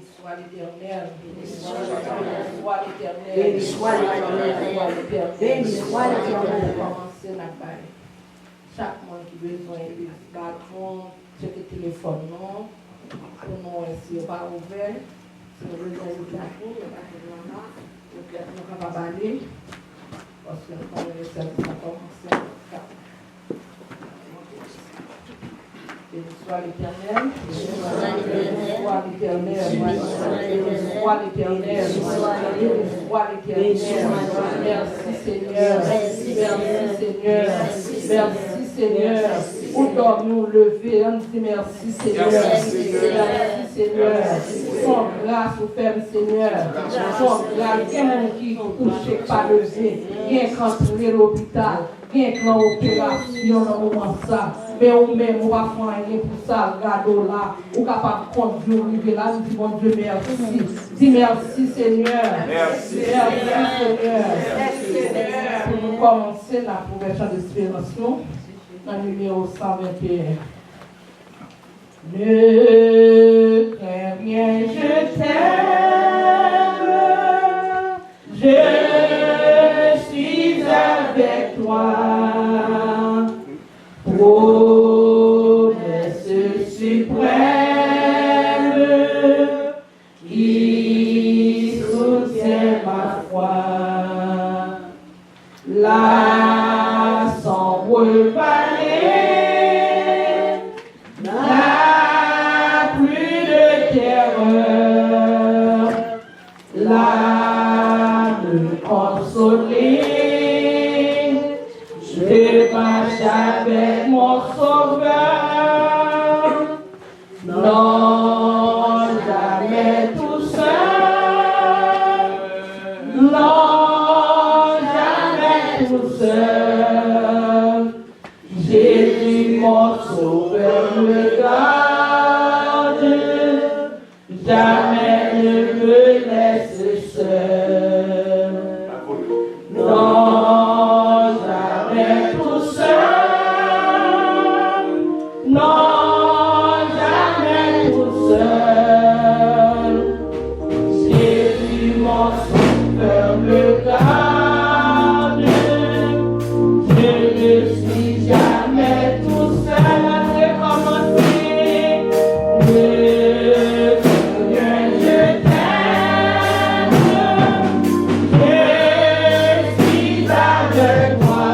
soit l'Éternel. Béni soit l'Éternel. Béni soit l'Éternel. Béni soit l'Éternel. Commencer la baille. Chaque monde qui a besoin de bâton, check le téléphone, non? Pour nous, si on va ouvert, si on veut besoin de bâton, le bâton là, on va pas aller. Parce que le service a commencé. Béni soit l'Éternel. Béni soit l'Éternel. Béni soit l'Éternel. Béni soit l'Éternel. Merci Seigneur. Merci Seigneur. Merci Seigneur. Où doit-nous lever? On dit merci Seigneur. Merci Seigneur. Son grâce au ferme Seigneur. Son grâce. Il y a un qui touche pas levé. Il y a un qui entre l'hôpital. Il y a un opération dans le moment ça. Mais ou même, on va faire rien pour ça, regarde là, ou capable de conduire, arriver là, nous disons, mon Dieu, merci. Dis merci, Seigneur. Merci, Seigneur. Pour nous commencer la première d'inspiration, dans le numéro 121. Ne crains rien, je t'aime, je suis avec toi. Promesse suprême qui soutient ma foi, la sombre vallée n'a plus de terreur, l'âme consolée. Je marche avec mon sauveur, non jamais tout seul, non jamais tout seul. Jésus mon sauveur me garde, jamais ne me laisse seul. Non. Non, jamais tout seul. Jésus, mon sauveur, me garde. Je ne suis jamais tout seul. J'ai commencé. Seigneur, je t'aime. Je suis avec toi.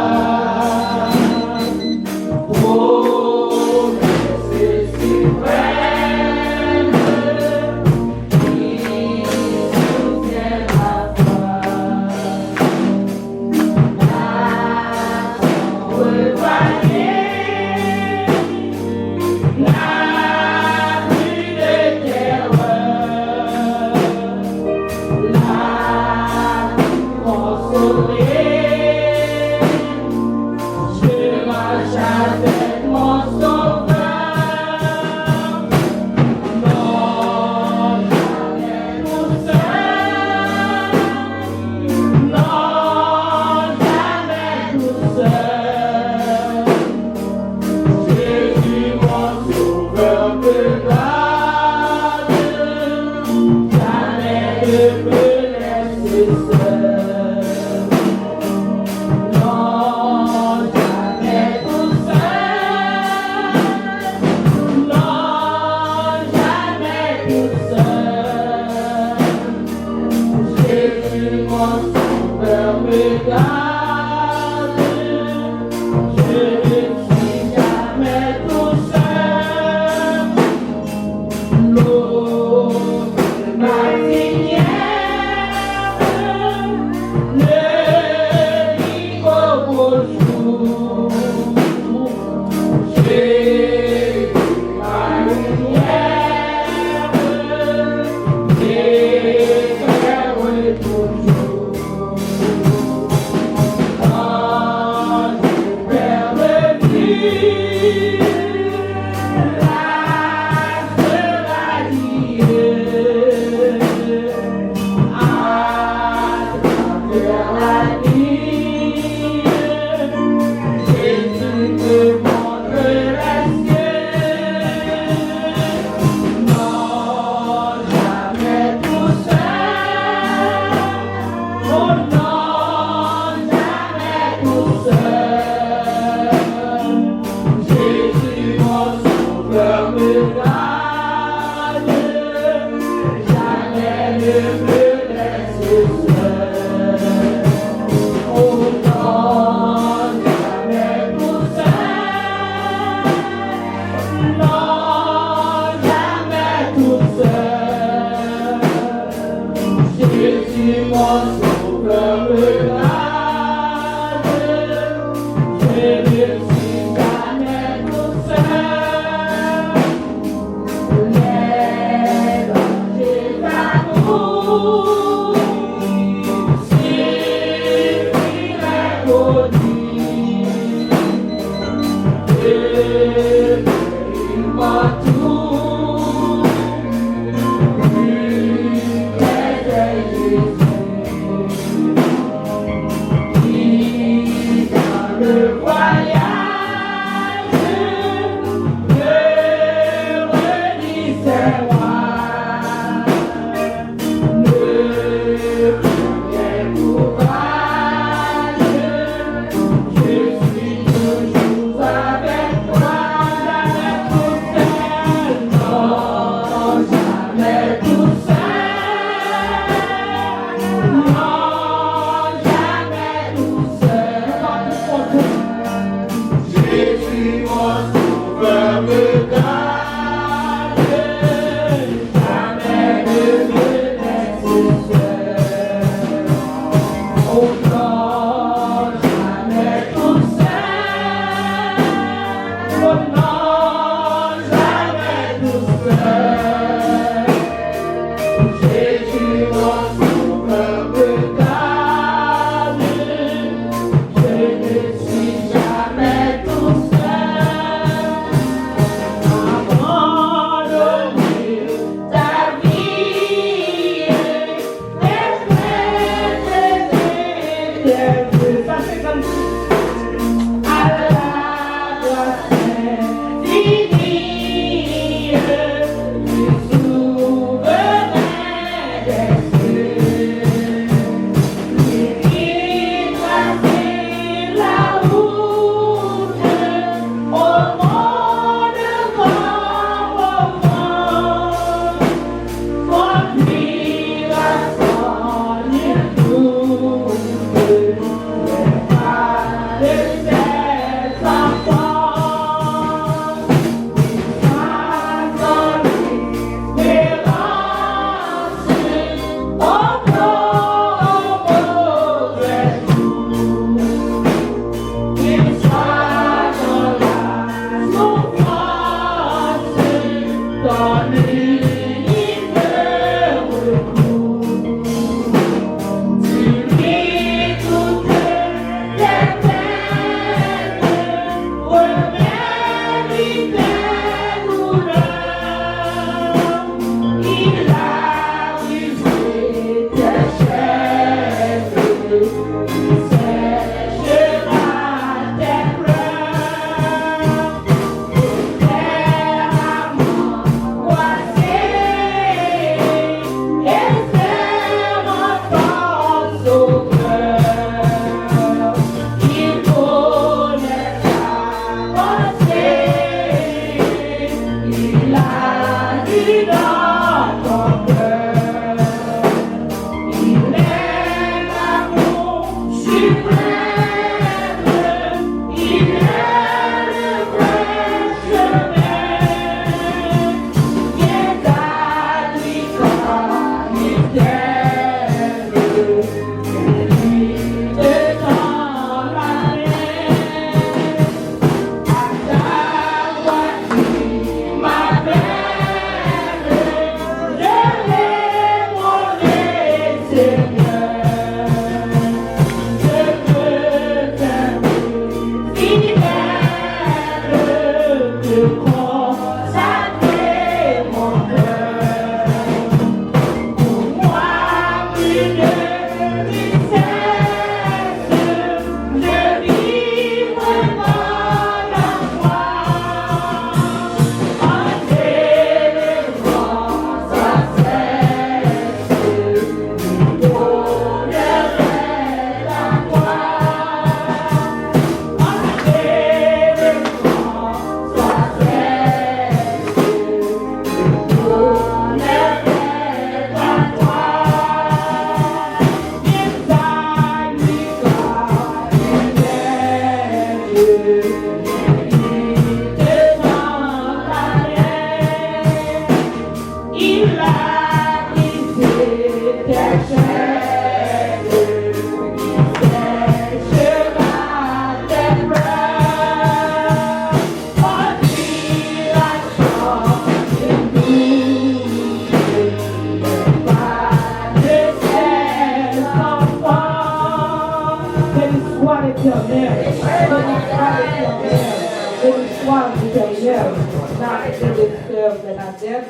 soir éternel, dans les sœurs de la tête,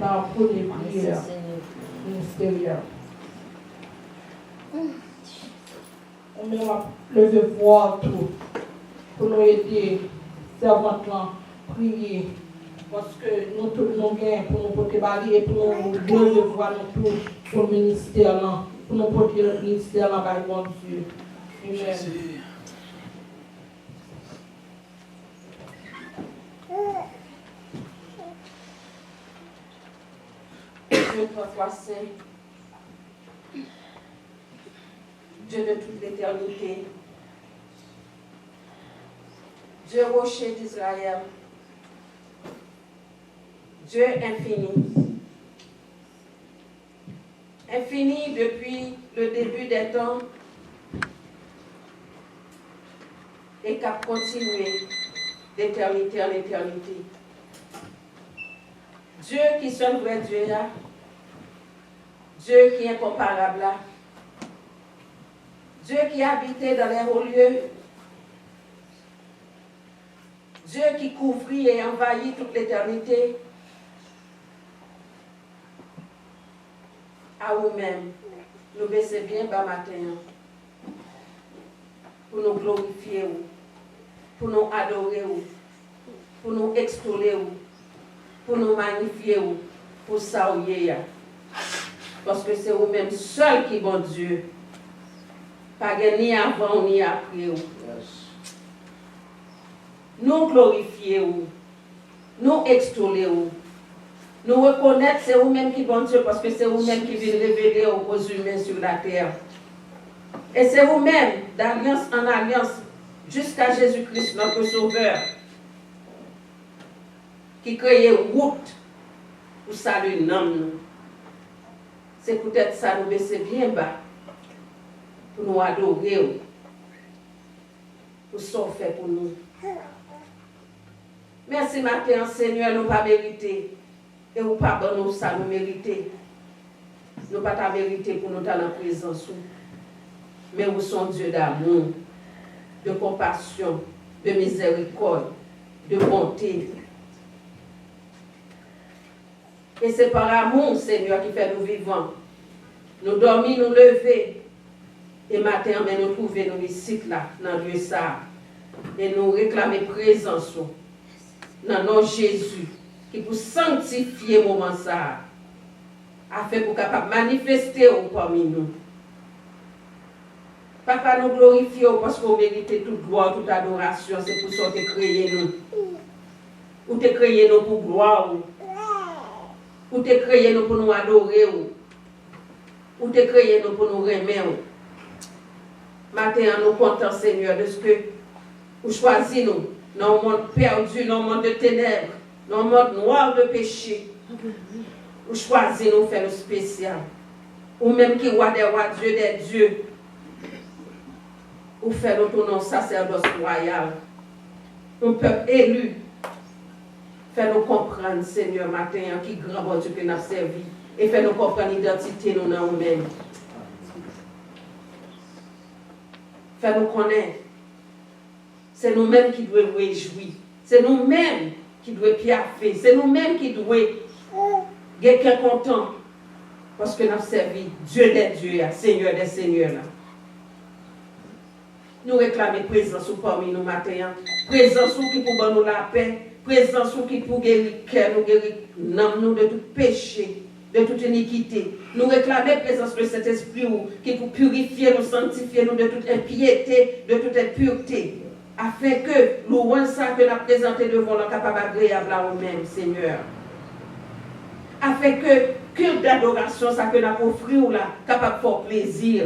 dans tous les prières ministérielles. On va lever voir tout pour nous aider, servantes prier. Parce que nous tous nous gagnons pour nous porter balayer, pour nous lever voir nous tous pour le ministère, pour nous porter le ministère par bon Dieu. Amen. Dieu trois saint, Dieu de toute l'éternité, Dieu rocher d'Israël, Dieu infini, infini depuis le début des temps et qui a continué d'éternité en éternité. Dieu qui seul vrai Dieu là, Dieu qui est incomparable là, Dieu qui habitait dans les hauts lieux, Dieu qui couvrit et envahit toute l'éternité, à vous-même, nous baissons bien bas matin, pour nous glorifier, pour nous adorer, pour nous extoller, pour nous magnifier, pour saluer. Parce que c'est vous-même seul qui est bon Dieu. Pas ni avant ni après. Nous glorifier, nous extoller, nous reconnaître c'est vous-même qui est bon Dieu parce que c'est vous-même qui vient révéler aux humains sur la terre. Et c'est vous-même, d'alliance en alliance, jusqu'à Jésus-Christ, notre Sauveur, qui crée route pour saluer l'homme. C'est peut-être ça nous baisser bien bas, pour nous adorer, pour sauver pour nous. Merci matin, Seigneur, nous pas mériter. Et vous pas bon nous ça nous mériter. Nous pas ta mériter pour nous dans la présence. Mais vous sommes Dieu d'amour, de compassion, de miséricorde, de bonté. Et c'est par amour, Seigneur, qui fait nous vivants. Nous dormir, nous lever. Et matin, mais nous trouver nous ici, là, dans le lieu ça. Et nous réclamer présence dans nom Jésus, qui pour sanctifier le moment ça, afin pour capable manifester parmi nous. Papa, nous glorifions parce qu'on mérite toute gloire, toute adoration. C'est pour ça que tu as créé nous. Ou tu as créé nous pour gloire. Ou tu as créé nous pour nous adorer. Ou tu as créé nous pour nous remettre. Maintenant, nous comptons, Seigneur, de ce que vous choisissez nous dans le monde perdu, dans le monde de ténèbres, dans le monde noir de péché. Vous choisissez nous faire le spécial. Ou même qui roi des rois, Dieu des dieux. Ou faire notre nom sacerdoce royal. Un peuple élu. Fais nous comprendre, Seigneur, matin, qui grand bon Dieu que nous avons servi. Et fais nous comprendre l'identité nous dans nous-mêmes. Fais nous connaître. C'est nous-mêmes qui devons réjouir. C'est nous-mêmes qui devons piaffer. C'est nous-mêmes qui devons être contents. Parce que nous avons servi Dieu des dieux, Seigneur des seigneurs. Là. Nous réclamons présence parmi nous matin. Présence qui pour nous la paix. Présence qui pour guérir nous guérir nous de tout péché, de toute iniquité. Nous réclamons présence de cet esprit qui pour purifier nous, sanctifier nous de toute impiété, de toute impureté. Afin que nous ça que nous présenté devant le capable agréable à nous-mêmes, Seigneur. Afin que culte d'adoration, ça que nous offrir là, capable de faire plaisir.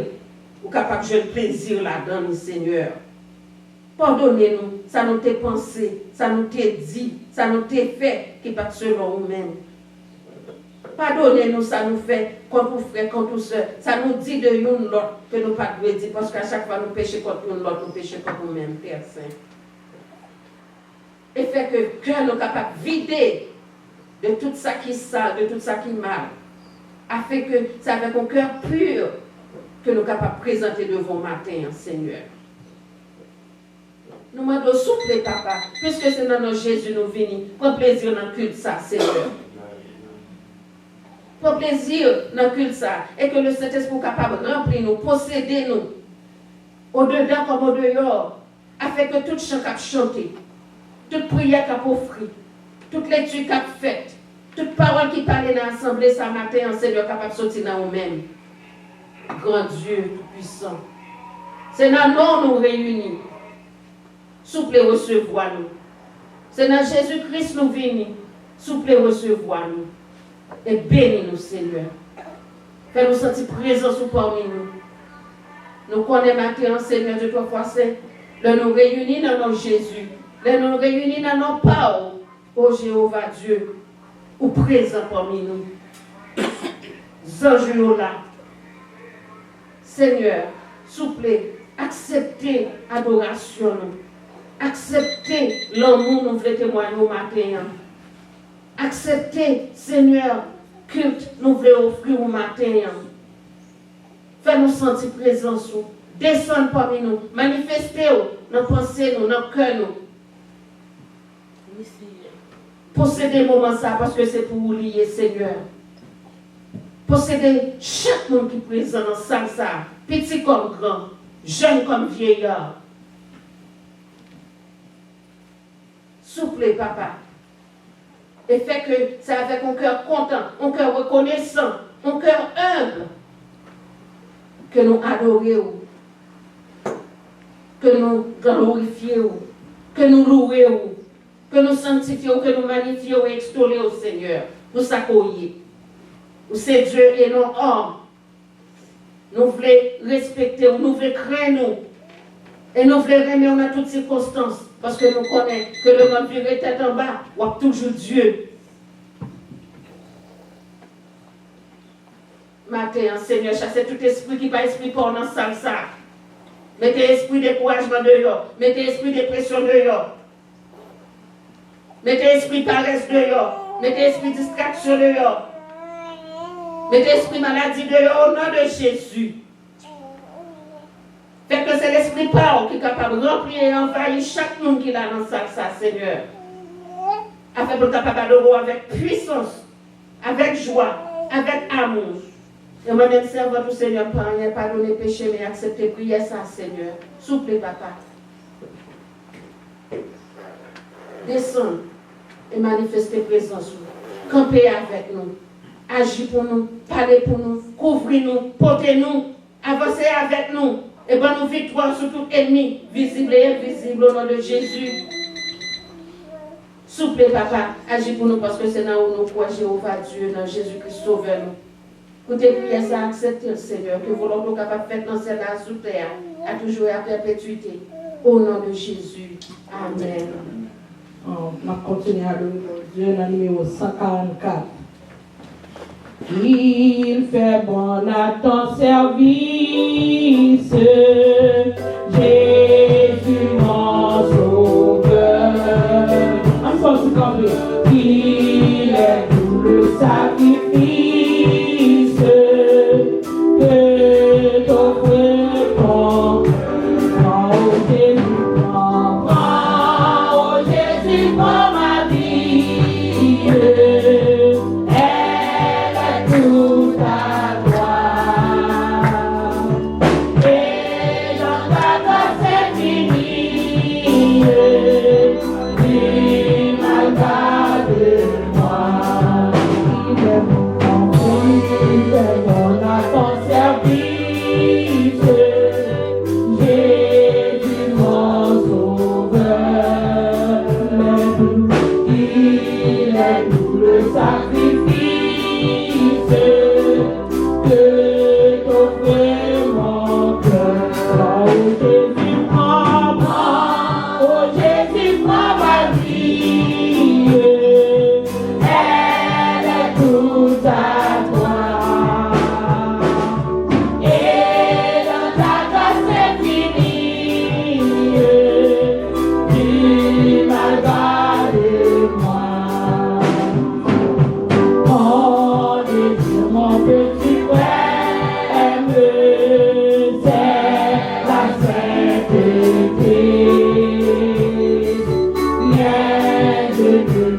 Ou capable de jeune plaisir là-dedans, Seigneur. Pardonnez-nous, ça nous t'a pensé, ça nous t'a dit, ça nous t'a fait, qui pas selon nous-mêmes. Pardonnez-nous, ça nous fait contre nous frères, contre nous soeurs. Ça nous dit de une l'autre que nous pas devons dire, parce qu'à chaque fois nous péchons contre une l'autre, nous péchons contre nous-mêmes, Père Saint. Et fait que le cœur nous capable de vider de tout ça qui est sale, de tout ça qui est mal. Afin que c'est avec un cœur pur que nous sommes capables de présenter devant matin, Seigneur. Nous demandons souple, papa, puisque c'est dans notre Jésus nous venons. Prends plaisir dans le culte, ça, Seigneur. Prends plaisir dans le culte, ça. Et que le Saint-Esprit soit capable de remplir nous, posséder nous, au-dedans comme au-dehors, afin que tout chant qu'a chanté, toute prière qu'a offert, toute lecture qu'a faite, toute parole qui parlait dans l'assemblée ce matin, en Seigneur capable de sortir dans nous-mêmes. Grand Dieu tout-puissant. C'est dans nous nous réunis. Souple recevoir nous. C'est dans Jésus-Christ nous venons. Souple recevoir nous. Et bénis-nous, Seigneur. Fais-nous sentir présence parmi nous. Nous connaissons maintenant, Seigneur, de toi, c'est le nous réunis dans notre Jésus. Le nous réunis dans nos paroles. Ô Jéhovah Dieu, ou présent parmi nous. Zanjou là. Seigneur, souple, acceptez l'adoration. Acceptez l'amour nous voulons témoigner au matin. Acceptez, Seigneur, culte nous voulons offrir au matin. Fais-nous sentir présence. Descends parmi nous. Manifestez-vous dans nos pensées, dans nos cœurs. Possédez le moment ça parce que c'est pour vous lier, Seigneur. Possédez chaque monde qui est présent dans ça, petit comme grand, jeune comme vieillard. Souple, papa. Et fait que ça avec un cœur content, un cœur reconnaissant, un cœur humble. Que nous adorions, que nous glorifions, que nous louions, que nous sanctifions, que nous magnifions et extollons au Seigneur pour s'accueillir. C'est Dieu et non homme. Nous voulons respecter, nous voulons craindre, et nous voulons aimer dans toutes circonstances, parce que nous connaissons que le monde vivrait tête en bas, ou toujours Dieu. Matin, Seigneur, chassez tout esprit qui va esprit pour dans ça. Mettez esprit de découragement dehors, mettez esprit de dépression dehors, mettez esprit paresse dehors, mettez esprit distraction dehors. Mettez l'esprit maladie dehors au nom de Jésus. Fait que c'est l'esprit parole qui est capable de remplir et envahir chaque monde qui est dans ça, Seigneur. Afin de capable d'adorer avec puissance, avec joie, avec amour. Et moi-même, servant tout Seigneur, pardonner péché, mais accepter prier ça, Seigneur. Souple, papa. Descends et manifestez présence. Campez avec nous. Agis pour nous, parlez pour nous, couvrez-nous, portez-nous, avancez avec nous, et bonne victoire sur tout ennemi, visible et invisible au nom de Jésus. Souple, papa, agis pour nous parce que c'est là où nous croyons, Jéhovah Dieu, dans Jésus-Christ, sauvez-nous. Écoutez, priez ça, acceptez le Seigneur, que vous l'avez capable de faire dans cette sous terre, à toujours et à perpétuité. Au nom de Jésus. Amen. On va continuer à louer Dieu dans le numéro 144. Il fait bon à ton service, Jésus mon sauveur. Encore tout comme il est tout le sacrifice que t'offre ton Jésus, oh Jésus, pour ma vie. Tout à toi, et j'en garde cette fini, il m'a gardé moi, il est bon à ton service, Jésus mon sauveur,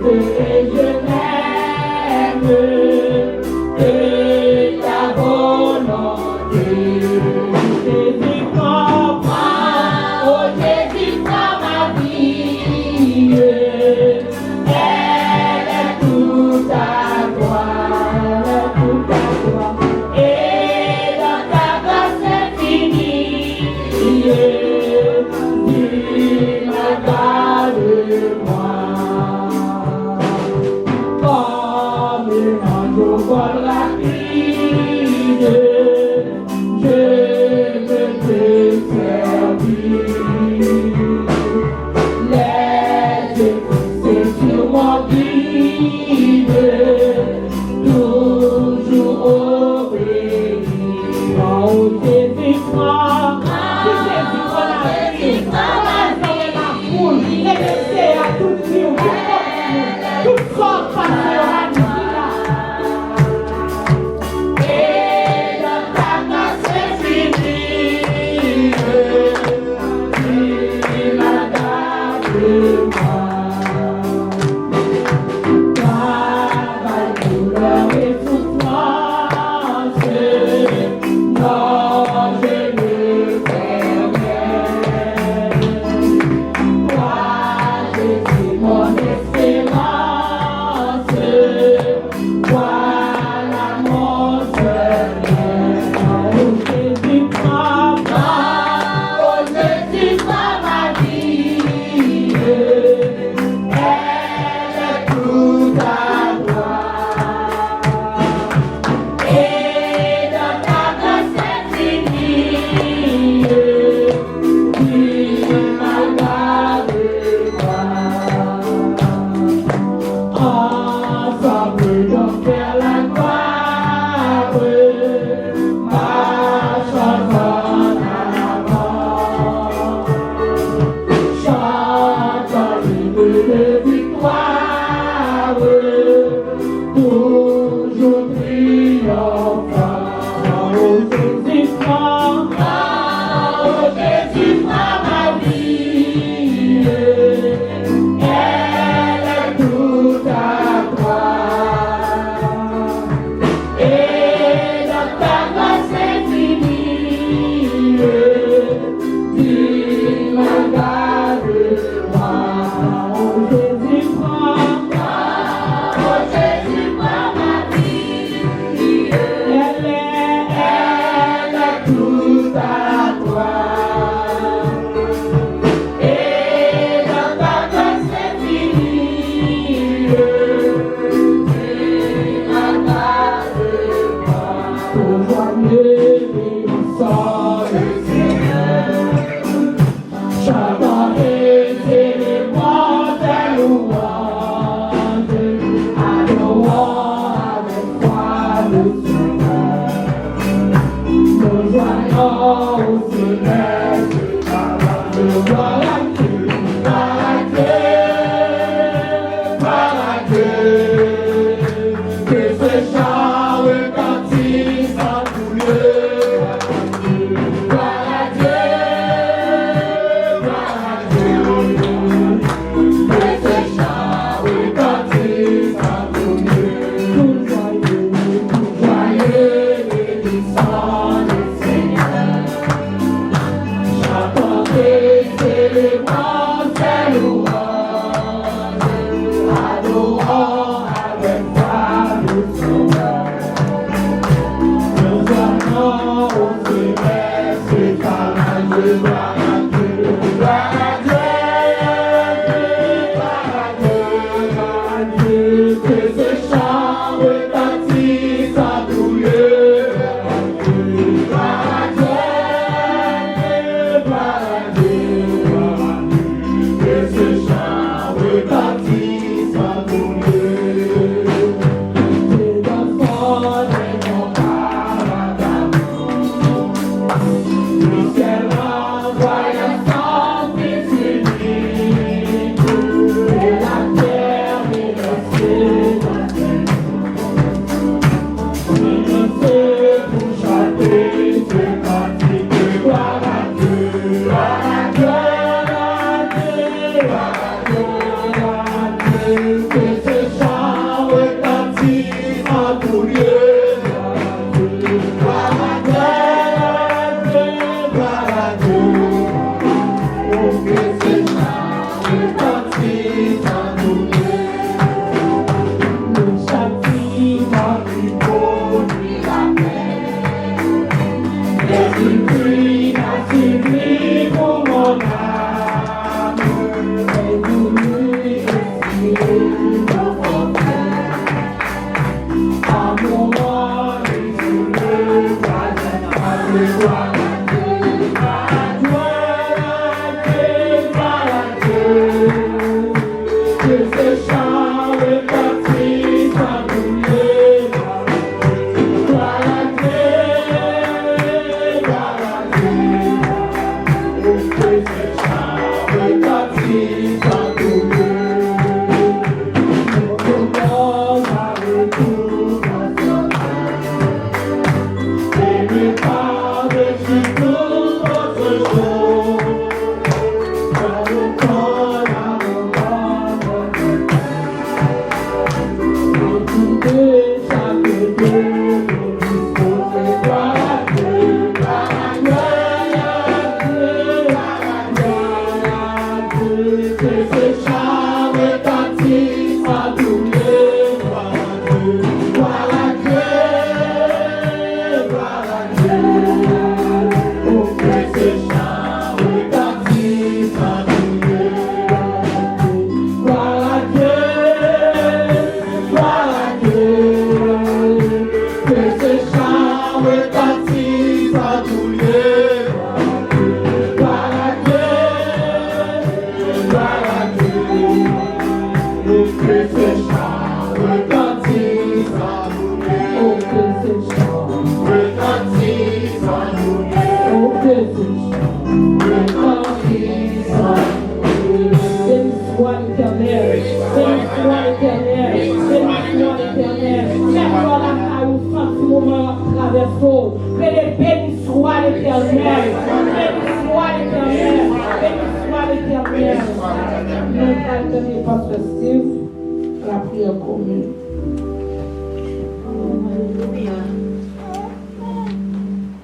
et je t'aime et ta volonté. Jésus prends moi, oh Jésus prends ma vie, elle est toute à toi, elle est toute à toi, et dans ta grâce infinie, dis garde-moi. Comme un ange vol rapide, je veux te servir. Les yeux fixés sur mon guide, toujours obéir. Oh Jésus, prends la vie, la foule, laissez à toute vie, toute sorte passer à la et dans ta grâce infinie, il m'a gardé moi. Travail, douleur et souffrance, non, je ne fais rien. Toi, Jésus, mon espérance, voilà mon seul bien. Oh Jésus, prends moi, oh Jésus, prends ma vie, elle est toute à toi. Et dans ta grâce infinie, il m'a gardé moi. Ensemble donc vers la gloire, marchons en avant. Chantons l'hymne de victoire, toujours triomphant. Oh Jésus, prends ma vie, elle est toute à toi. Et dans ta grâce infinie, tu m'as gardé moi. Oh Jésus, prends ma vie, elle est toute à toi. Et dans ta grâce infinie, tu m'as gardé moi. Aujourd'hui, bénissons le Seigneur, chantons et célébrons ta louange, adorons avec foi le Seigneur. Nous joignons au Seigneur, gloire à Dieu, gloire à Dieu, gloire à Dieu. Que ce chant retentisse en tout lieu. Gloire à Dieu, gloire à Dieu. Que ce chant retentisse en tout lieu. Tout joyeux, bénissons le Seigneur. Chantons et célébrons sa louange, adorons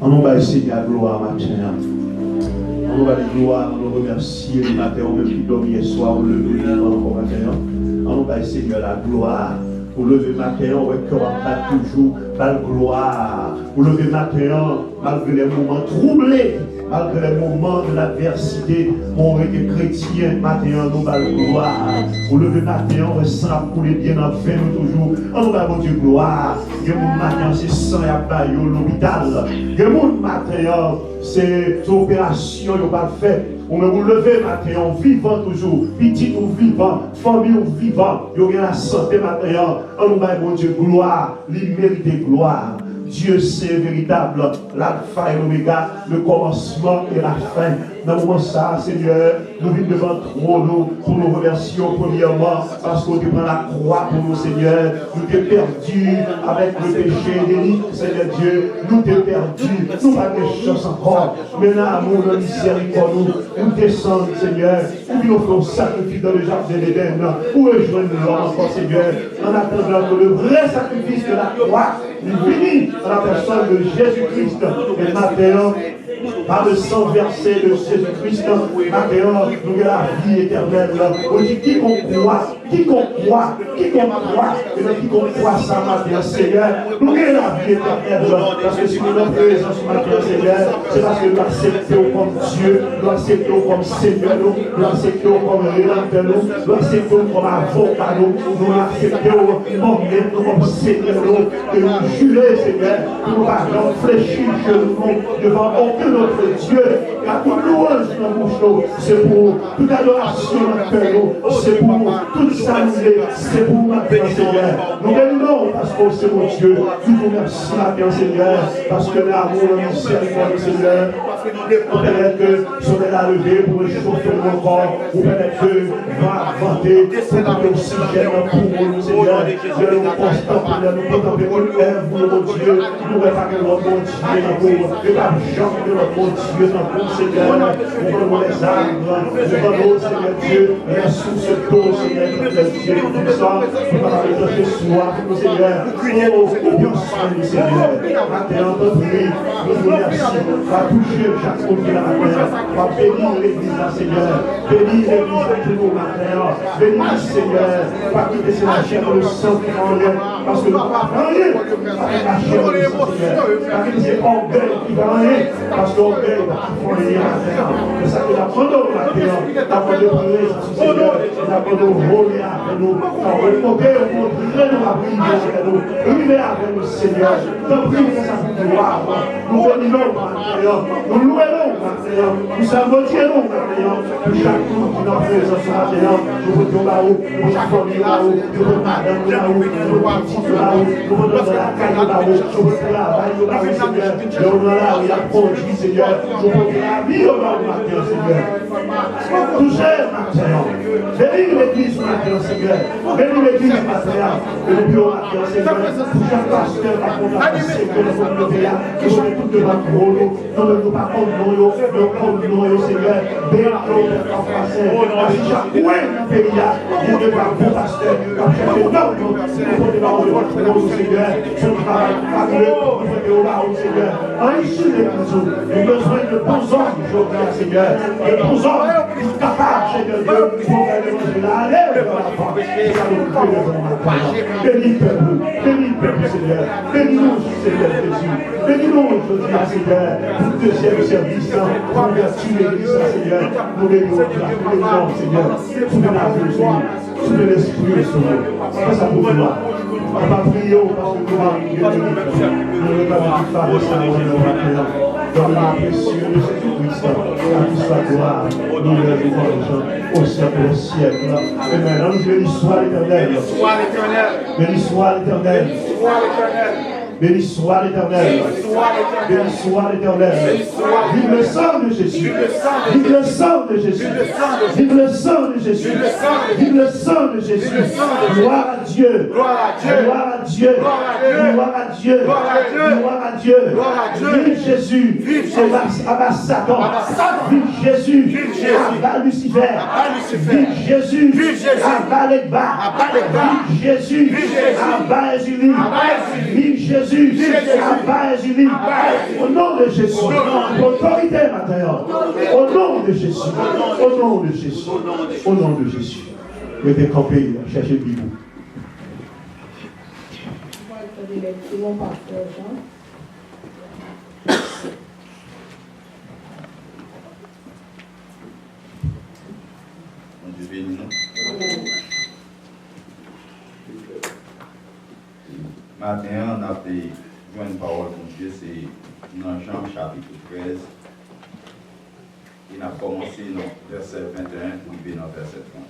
On nous va essayer la gloire matin. On nous va la gloire, on nous remercier le matin, on même qui dormit hier soir, on le lever encore matin. On nous va essayer la gloire. Pour lever matin, on va pas toujours la gloire. Pour lever matin, malgré les moments troublés, malgré les moments de l'adversité, on est chrétien, matin, on va la gloire. Pour lever matin, on va sang couler bien en fait, nous toujours. On va bon Dieu gloire. Il y a mon matin, c'est sang et à l'hôpital. Il y a mon matin, c'est opération, il va faire. On va vous lever matin, on vivant toujours, petit ou vivant, famille ou vivant, il y a la santé matin, on va bon Dieu gloire, il mérite gloire. Dieu c'est véritable, l'alpha et l'oméga, le commencement et la fin. Dans le moment ça, Seigneur, nous venons devant nous pour nous remercier premièrement parce qu'on te prend la croix pour nous, Seigneur. Nous t'es perdu avec le péché délit, Seigneur Dieu. Nous t'es perdu, nous pas de chance encore. Mais là, amour, de miséricorde, nous descendons, Seigneur. Nous offrons sacrifice dans le jardin d'Éden. Pour rejoindre l'homme encore, Seigneur. En attendant que le vrai sacrifice de la croix nous finit dans la personne de Jésus-Christ. Et maintenant, par le sang versé de Jésus-Christ, maintenant, nous avons la vie éternelle. On dit quiconque croit, et quiconque croit ça matin, Seigneur, nous avons la vie éternelle. Parce que si nous sommes présents ce matin, Seigneur, c'est parce que nous acceptons comme Dieu, nous acceptons comme Seigneur, nous acceptons comme Rédempteur, nous acceptons comme avocat, nous acceptons comme Seigneur, que nous jurer, Seigneur, nous ne pas fléchir devant aucun autre Dieu, car toute louange dans la bouche, c'est pour toute adoration dans le cœur, c'est pour toute saluer, c'est pour maintenant, Seigneur. Nous bénissons parce que c'est mon Dieu. Nous vous remercions maintenant, Seigneur, parce que l'amour, le miséricorde, Seigneur, peut-être que son est à lever pour réchauffer mon corps, ou peut-être que va vanter pour que l'oxygène pour nous, Seigneur. Je nous constate, nous contempler pour œuvre, mon Dieu. Nous ne pas que notre Dieu dans nous, et pas jamais de notre Dieu dans nous, Seigneur. Nous prenons les arbres, nous prenons, Seigneur Dieu, la source d'eau, Seigneur, Dieu, tout ça, nous parlons de ce soir, Seigneur. Oh, bien soin, Seigneur. Maintenant, notre vie, nous vous remercions. Va toucher chaque monde qui est la terre. Va bénir l'église, Seigneur. Bénir l'église de tous nos matins. Bénir, Seigneur. Pas quitter la chair le sang qui en rien. Parce que nous ne pouvons pas rien avec la chair le sang, Seigneur. Pas quitter orgueil qui va rien. Parce que l'orgueil va rien. béni matin. C'est ça que l'apprendons matin. L'apprendons présence, Seigneur. L'apprendons voler avec nous. Remonter, montrer nous à prier avec nous. Priez avec nous, Seigneur. Nous prions ça pour gloire. Nous bénissons matin. Nous louons matin. Nous saluons matin. Pour chaque jour qui nous présence matin. Nous voulons là-haut. Nous chaque famille là-haut. Nous voulons madame là-haut. Nous voulons petit là-haut. Nous voulons dans la caille là-haut. Nous voulons travail là-haut, Seigneur. Nous voulons là où il y a produit, Seigneur. Nous voulons la vie au matin, Seigneur. Touchez matin. Bénis l'église matin, Seigneur. Bénis l'église matin. Bénis au matin, Seigneur. Pour chaque pasteur, la fondation, que nous sommes le pays, que nous sommes tous de notre rôle. Nous ne nous pas comme nous, Seigneur. Bénis en français. Chaque coin du pays, il y a un bon pasteur. Comme chercher dans nous, nous faut démarrer votre rôle, Seigneur. Son travail, nous faut démarrer, Seigneur. En issue de l'église, nous avons besoin de bons hommes aujourd'hui, Seigneur. De bons hommes qui sont capables, Seigneur Dieu, pour faire l'évangile. Allez, bénis le peuple, Seigneur. Bénis-nous, Seigneur Jésus. Bénis-nous aujourd'hui, Seigneur, pour le deuxième service, pour vertu l'église, Seigneur. Nous bénissons la Seigneur. Souvenez la vie, Seigneur. Souvenez l'esprit, Seigneur. C'est ça pour toi. On va prier parce que nous avons nous pas de Seigneur. Dans le nom précieux de Jésus-Christ, à qui soit gloire, nous le louons au siècle des siècles. Amen. Nous bénis soit l'Éternel. Béni soit l'Éternel. Béni soit l'Éternel. Béni soit l'Éternel. Vive le sang de Jésus. Vive le sang de Jésus. Vive le sang de Jésus. Vive le sang de Jésus. Gloire à Dieu. Gloire à Dieu. Gloire à Dieu. Gloire à Dieu. Vive Jésus. Abat Satan. Vive Jésus. Abat Lucifer. Vive Jésus. Abat les bas. Vive Jésus. Abat Julie. Vive Jésus. Abat Julie. Au nom de Jésus. Autorité matérielle. Au nom de Jésus. Au nom de Jésus. Au nom de Jésus. Mettez campé, cherchez le bibou. Dieu bénit nous. Matin, on a fait une parole pour Dieu, c'est dans Jean chapitre 13. Il a commencé dans verset 21 pour arriver dans verset 30.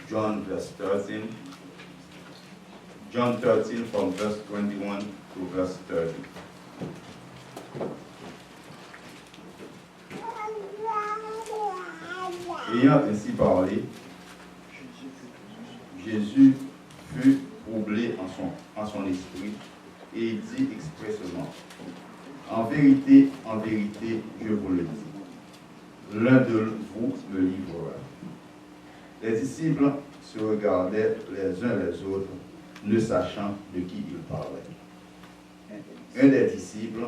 John verse 13. John 13 from verse 21 to verse 30. Ayant ainsi parlé, Jésus fut troublé en son esprit et il dit expressément, en vérité, je vous le dis, l'un de vous me livrera. Les disciples se regardaient les uns les autres, ne sachant de qui ils parlaient. Un des disciples,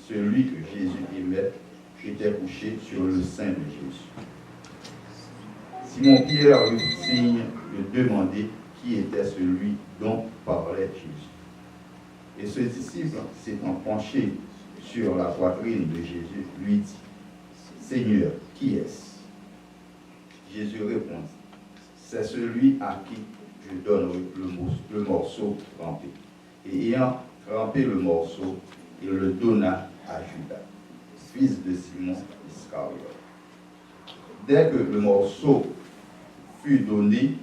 celui que Jésus aimait, était couché sur le sein de Jésus. Simon-Pierre lui fit signe de demander qui était celui dont parlait Jésus. Et ce disciple, s'étant penché sur la poitrine de Jésus, lui dit, « Seigneur, qui est-ce » Jésus répondit, « C'est celui à qui je donnerai le morceau trempé. » Et ayant trempé le morceau, il le donna à Judas, fils de Simon Iscariote. Dès que le morceau fut donné,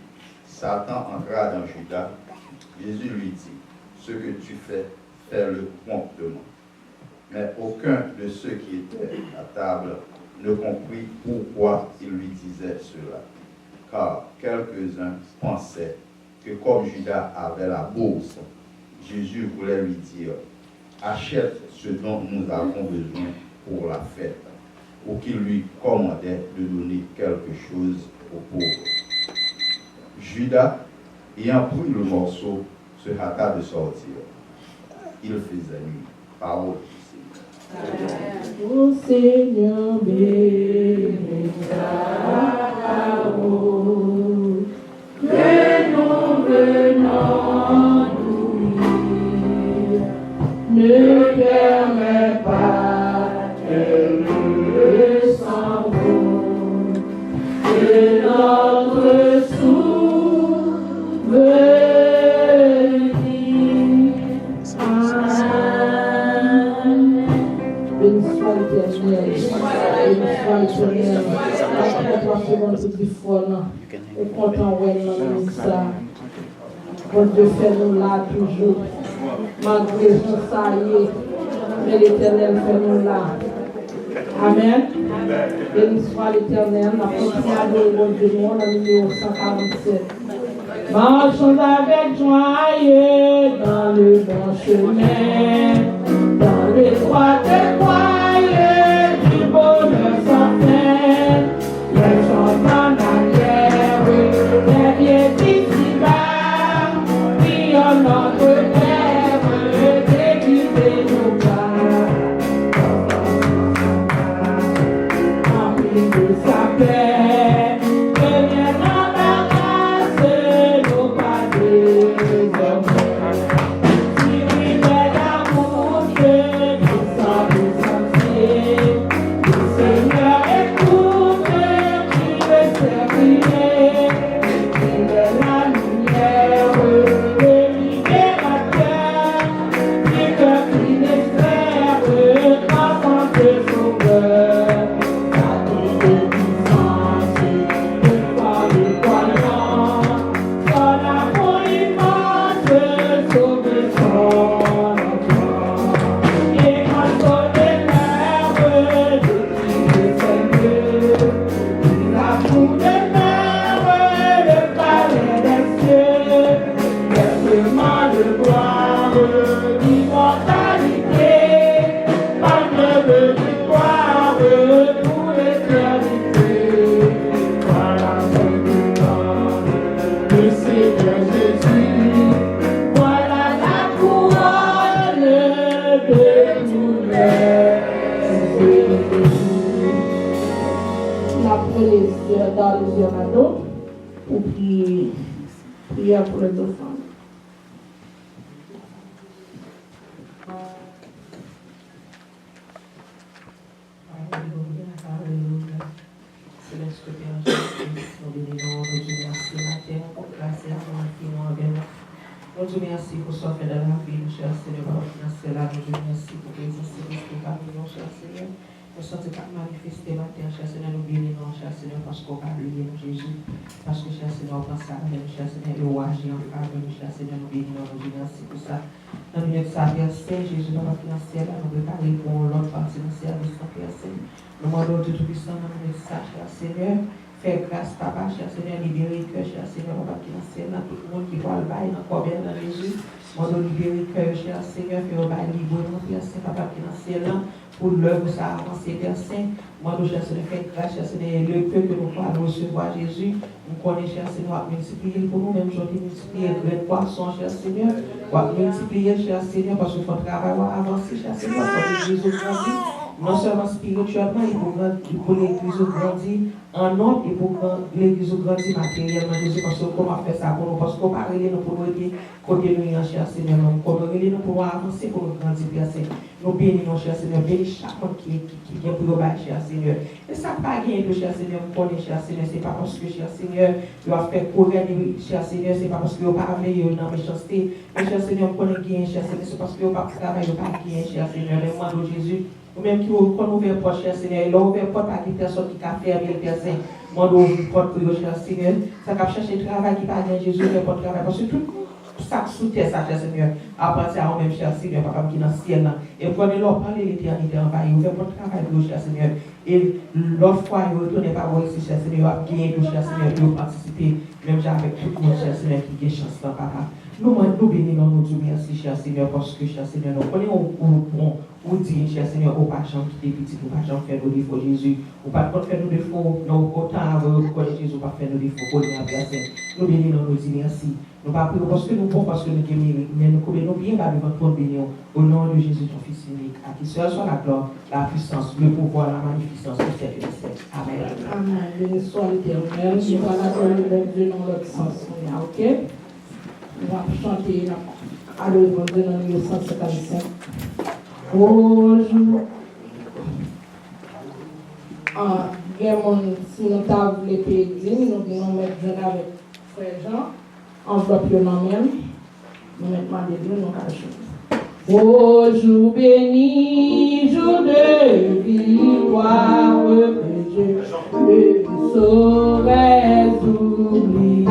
Satan entra dans Judas. Jésus lui dit, « Ce que tu fais, fais-le promptement. » Mais aucun de ceux qui étaient à table ne comprit pourquoi il lui disait cela. Car quelques-uns pensaient que comme Judas avait la bourse, Jésus voulait lui dire, « Achète ce dont nous avons besoin pour la fête. » Ou qu'il lui commandait de donner quelque chose aux pauvres. Judas, ayant pris le morceau, se hâta de sortir. Il faisait nuit. Parole du Seigneur. Au Seigneur, bénis ta route, que nous venons d'oublier, ne permets pas que ton règne dans ça. Bon Dieu, fais-nous là toujours. Malgré tout ça, mais l'Éternel fait-nous là. Amen. Béni soit l'Éternel. La première de bon Dieu, on a numéro 147. Marchons avec joyeux dans le bon chemin, dans l'étroite croyeux du bonheur sans fin. Les chantants d'arrière, les pieds d'ici-bas, prions notre Père, d'équiper nos pas. Remplis de sa paix, deviens dans la grâce, nos pas désormais. Si oui, mais l'amour que nous sommes sensibles, le Seigneur écoute, qui veut servir, il est la lumière, le libérateur, du cœur qui l'espère, enfant de sauveur. Dans les Yonado pour prier pour les enfants. Nous te remercions pour ce fait de la vie, cher Seigneur, pour financer la nous te remercions pour les institutions parmi nous, cher Seigneur. Nous sommes pas manifestés matin, cher Seigneur, nous bénissons, cher Seigneur, parce qu'on va bénir Jésus. Parce que, cher Seigneur, on pense à nous, cher Seigneur, et on agit en faveur, cher Seigneur, nous bénissons, nous remercions pour ça. Dans le milieu de sa versée, Jésus, dans la financière, nous préparons pour l'autre partie de service sans personne. Nous demandons de tout puissant dans le message, cher Seigneur. Fais grâce, papa, cher Seigneur, libérer le cœur, cher Seigneur, papa, qui est dans tout le monde qui voit le bail, dans le corps bien dans Jésus. Moi, de libérer le cœur, cher Seigneur, fais le bail libre, cher Seigneur, papa, qui est dans pour l'œuvre, ça avance, Père Saint. Moi, nous, cher Seigneur, fais grâce, cher Seigneur, le peu que nous pouvons recevoir Jésus. Nous connaissons, cher Seigneur, multiplier pour nous, même aujourd'hui, multiplier le poisson, cher Seigneur. Multiplier, cher Seigneur, parce qu'il faut travailler, avancer, cher Seigneur, pour que Jésus grandisse. Non seulement spirituellement, et pour l'église grandir en ordre et pour l'église grandir matériellement. Jésus, parce que comment faire ça pour nous? Parce qu'on parle de nous pour nous aider, côté nous, cher Seigneur, nous nous pour avancer, pour nous grandir, Père Saint. Nous bénissons, cher Seigneur, bénis chaque monde qui vient pour nous battre, cher Seigneur. Et ça n'a pas gagné, cher Seigneur, nous connaissons, cher Seigneur, c'est pas parce que, cher Seigneur, nous avons fait courir, cher Seigneur, c'est pas parce que nous n'avons pas amené dans la méchanceté. Mais, cher Seigneur, nous connaissons gagner, cher Seigneur, c'est parce que nous n'avons pas travaillé, nous n'avons pas gagné, cher Seigneur, les mois de Jésus. Ou même qui ont ouvert porte, cher Seigneur, ils ont ouvert porte à des personnes qui ont fermé le Père Saint. Moi, j'ai ouvert porte pour eux, cher Seigneur. Ça va chercher le travail qui va gagner Jésus, ouvert porte travail. Parce que tout ça sous terre, ça, cher Seigneur, appartient à eux-mêmes, cher Seigneur, papa qui est dans le ciel. Et prenez-leur, parlez l'éternité en bas, ouvert porte travail pour eux, cher Seigneur. Et l'autre fois, ils retournent par vous ici, cher Seigneur, ils ont gagné, cher Seigneur, ils ont participé, même avec tout le monde, cher Seigneur, qui a chance là, papa. Nous bénissons, nous disons merci, cher Seigneur, parce que, cher Seigneur, nous connaissons où dire, cher Seigneur, au pas champ qui est petit, au pas champ faire nos défauts, Jésus, au pas faire nos défauts, nous autant avant de Jésus, pas faire nos défauts, pour les Père. Nous bénissons, nous disons merci. Nous pas prions parce que nous pouvons, parce que nous guérissons, mais nous connaissons bien par devant toi, bénissons, au nom de Jésus, ton Fils unique, à qui seul soit la gloire, la puissance, le pouvoir, la magnificence, au siècle des siècles. Amen. Amen. Béni soit l'Éternel, qui va la gloire de Dieu dans l'autre sens. Ok? On va chanter à l'œuvre de dans le 155. Bonjour. Si nous avons les pays, nous devons mettre avec Frère Jean, enveloppe le nom même. Nous mettons des deux, nous cachons. Bonjour béni, jour de victoire, que Dieu ne saurait oublier. oublié.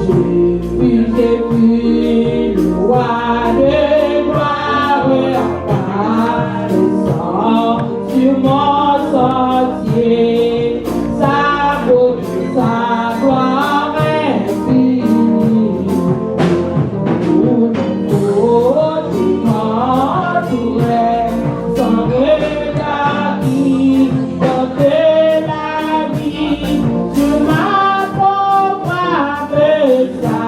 J'ai vu le roi de gloire apparaissant sur mon sentier. Sa beauté, sa gloire infinie. Sans regard qui portait la vie sur ma pauvre âme, sa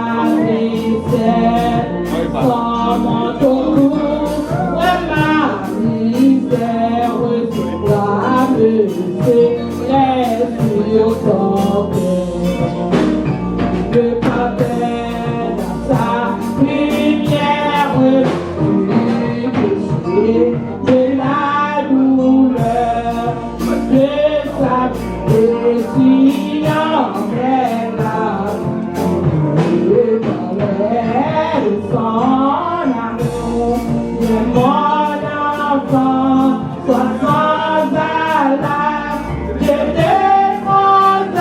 misère, sans manteau lourd, ma misère, doit me serrer sur ton cœur. Je m'appelle à sa lumière, de la douleur, de sa blessure envers la vie, de son amour, de mon enfant, soit sans alarme, je demande à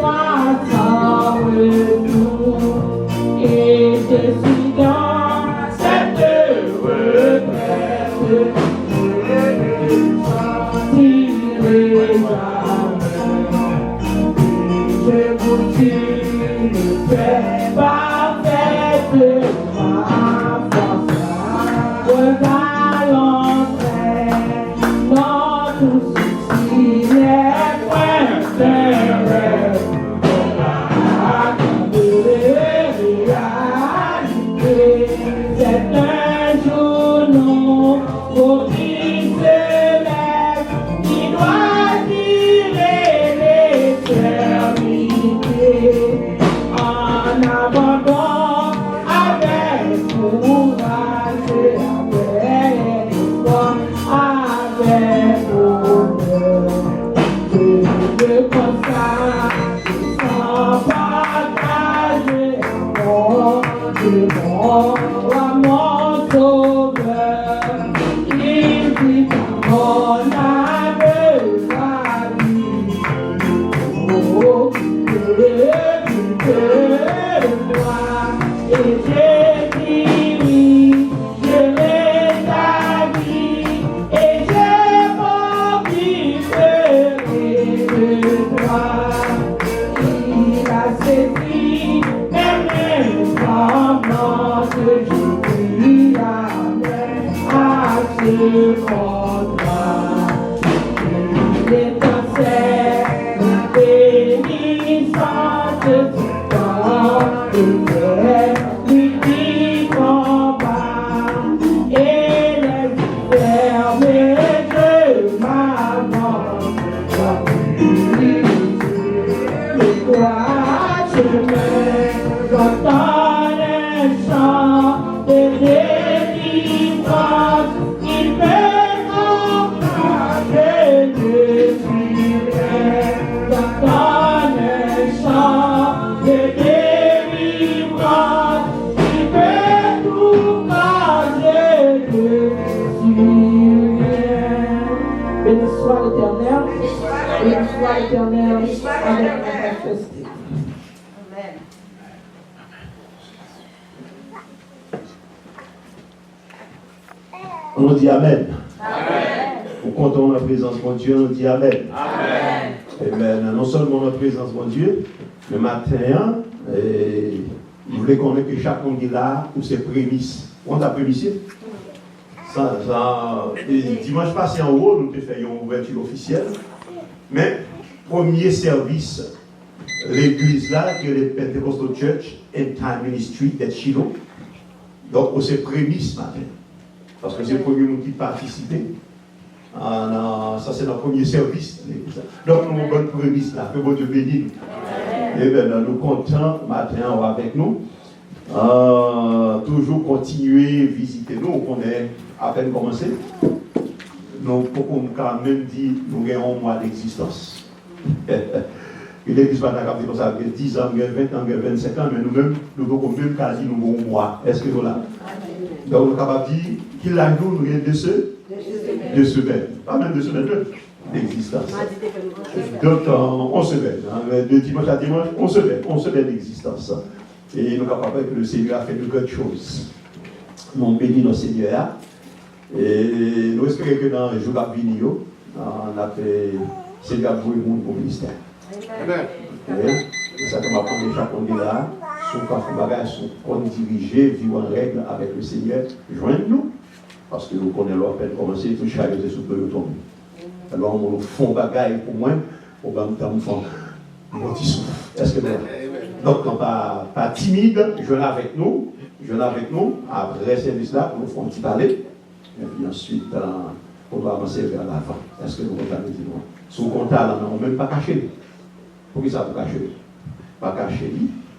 moi sans retour, et je suis dans cette retraite. Je continue de faire parfaite ma force, je l'entrer, non tout ceci n'est point terre, c'est un jour long pour qui se lève, qui doit tirer l'éternité en abandon avec courage et avec espoir, avec honneur. Je me consacre sans partager à mon sauveur, il vit à mon âme la vie. Oh, que moi, et je dis oui, je l'établis, et je m'occuperai de toi. Il a saisi mes mains que je prie à ce contrat. L'étincelle bénissante du temps et lui qui combat et les fermés de ma mort. Le droit chemin j'entends un chant de délivrance, il me encourage de suivre. J'entends un chant de délivrance, il me encourage de suivre. Béni soit l'Éternel, béni soit l'Éternel avec la festive. Amen. On dit Amen. Amen. Au compte de la présence de Dieu, on dit Amen. Amen. Amen. Non seulement la présence de Dieu, le matin, vous voulez connaître que chacun qui est là pour ses prémices. On t'a prémissé? Dimanche passé en haut, nous avons fait une ouverture officielle. Mais, premier service, l'église là, qui est le Pentecostal Church End Time Ministry de Chilo. Donc, c'est prémisse matin. Parce que c'est le premier monde qui participe. Ça, c'est notre premier service. Donc, nous avons une bonne prémisse là. Que votre Dieu bénisse. Et bien, nous comptons matin avec nous. Toujours continuer à visiter nous. On est à peine commencé. Nous pouvons quand même dire nous avons un mois d'existence. L'église va t'accorder comme ça, 10 ans, 20 ans, 25 ans, mais nous-mêmes, nous pouvons même quasi nous avons un mois. Est-ce que voilà? Donc, nous sommes capables de dire qu'il a nous, nous avons 2 semaines. Pas même 2 semaines, d'existence. Donc, on se lève. De dimanche à dimanche, on se lève d'existence. Et nous sommes capables que le Seigneur a fait de grandes choses. Nous bénissons notre Seigneur. Et nous espérons que dans les jours à venir, on a fait Seigneur pour le monde pour le ministère. Et ça, comme apprendre chacun de là, son bagage, son compte dirigé, vivre en règle avec le Seigneur, joignez-nous. Parce que nous connaissons leur peine commencer, tout chaque chose sous le tomber. Alors, on fait un bagage pour moi, on va me faire un petit souffle. Est-ce que donc, non, pas timide, je viens avec nous, après ce service-là, on fait un petit parler, et puis ensuite, on va avancer vers l'avant. Est-ce que vous comptez dire moi? Si vous comptez là, on ne même pas cacher. Pourquoi ça vous cacher? Pas cacher,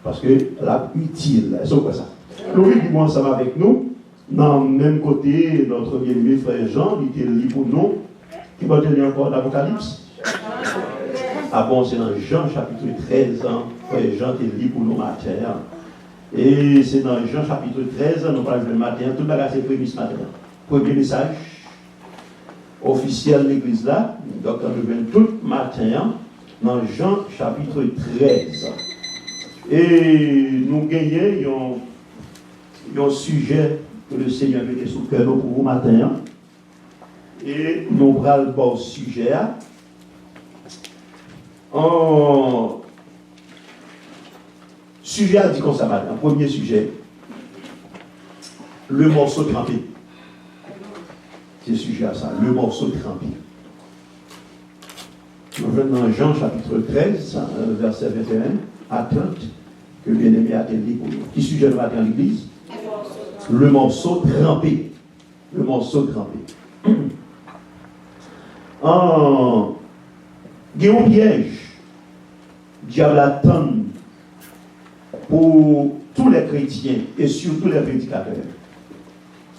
parce que là, utile. Est-ce que ça? Louis qui est ensemble avec nous, dans le même côté, notre bien-aimé frère Jean, qui était libre pour nous, qui va tenir encore l'Apocalypse. Ah bon, c'est dans Jean chapitre 13, frère Jean est libre pour nous matin. Et c'est dans Jean chapitre 13, nous parlons le matin, tout le bagage c'est prévu ce matin. Premier message officiel de l'église là, donc nous venons tout le matin dans Jean chapitre 13. Et nous gagnons un sujet que le Seigneur a mis sous le cœur pour vous matin. Et nous allons voir le sujet. Sujet a dit comme ça matin. Premier sujet, le morceau trempé. C'est le sujet à ça, le morceau trempé. Nous venons dans Jean chapitre 13, verset 21, attente que le bien-aimé a été dit pour nous. Qui sujet le matin à l'église? Le morceau trempé. Le morceau trempé. Il y a un piège. Diable attend pour tous les chrétiens et surtout les prédicateurs.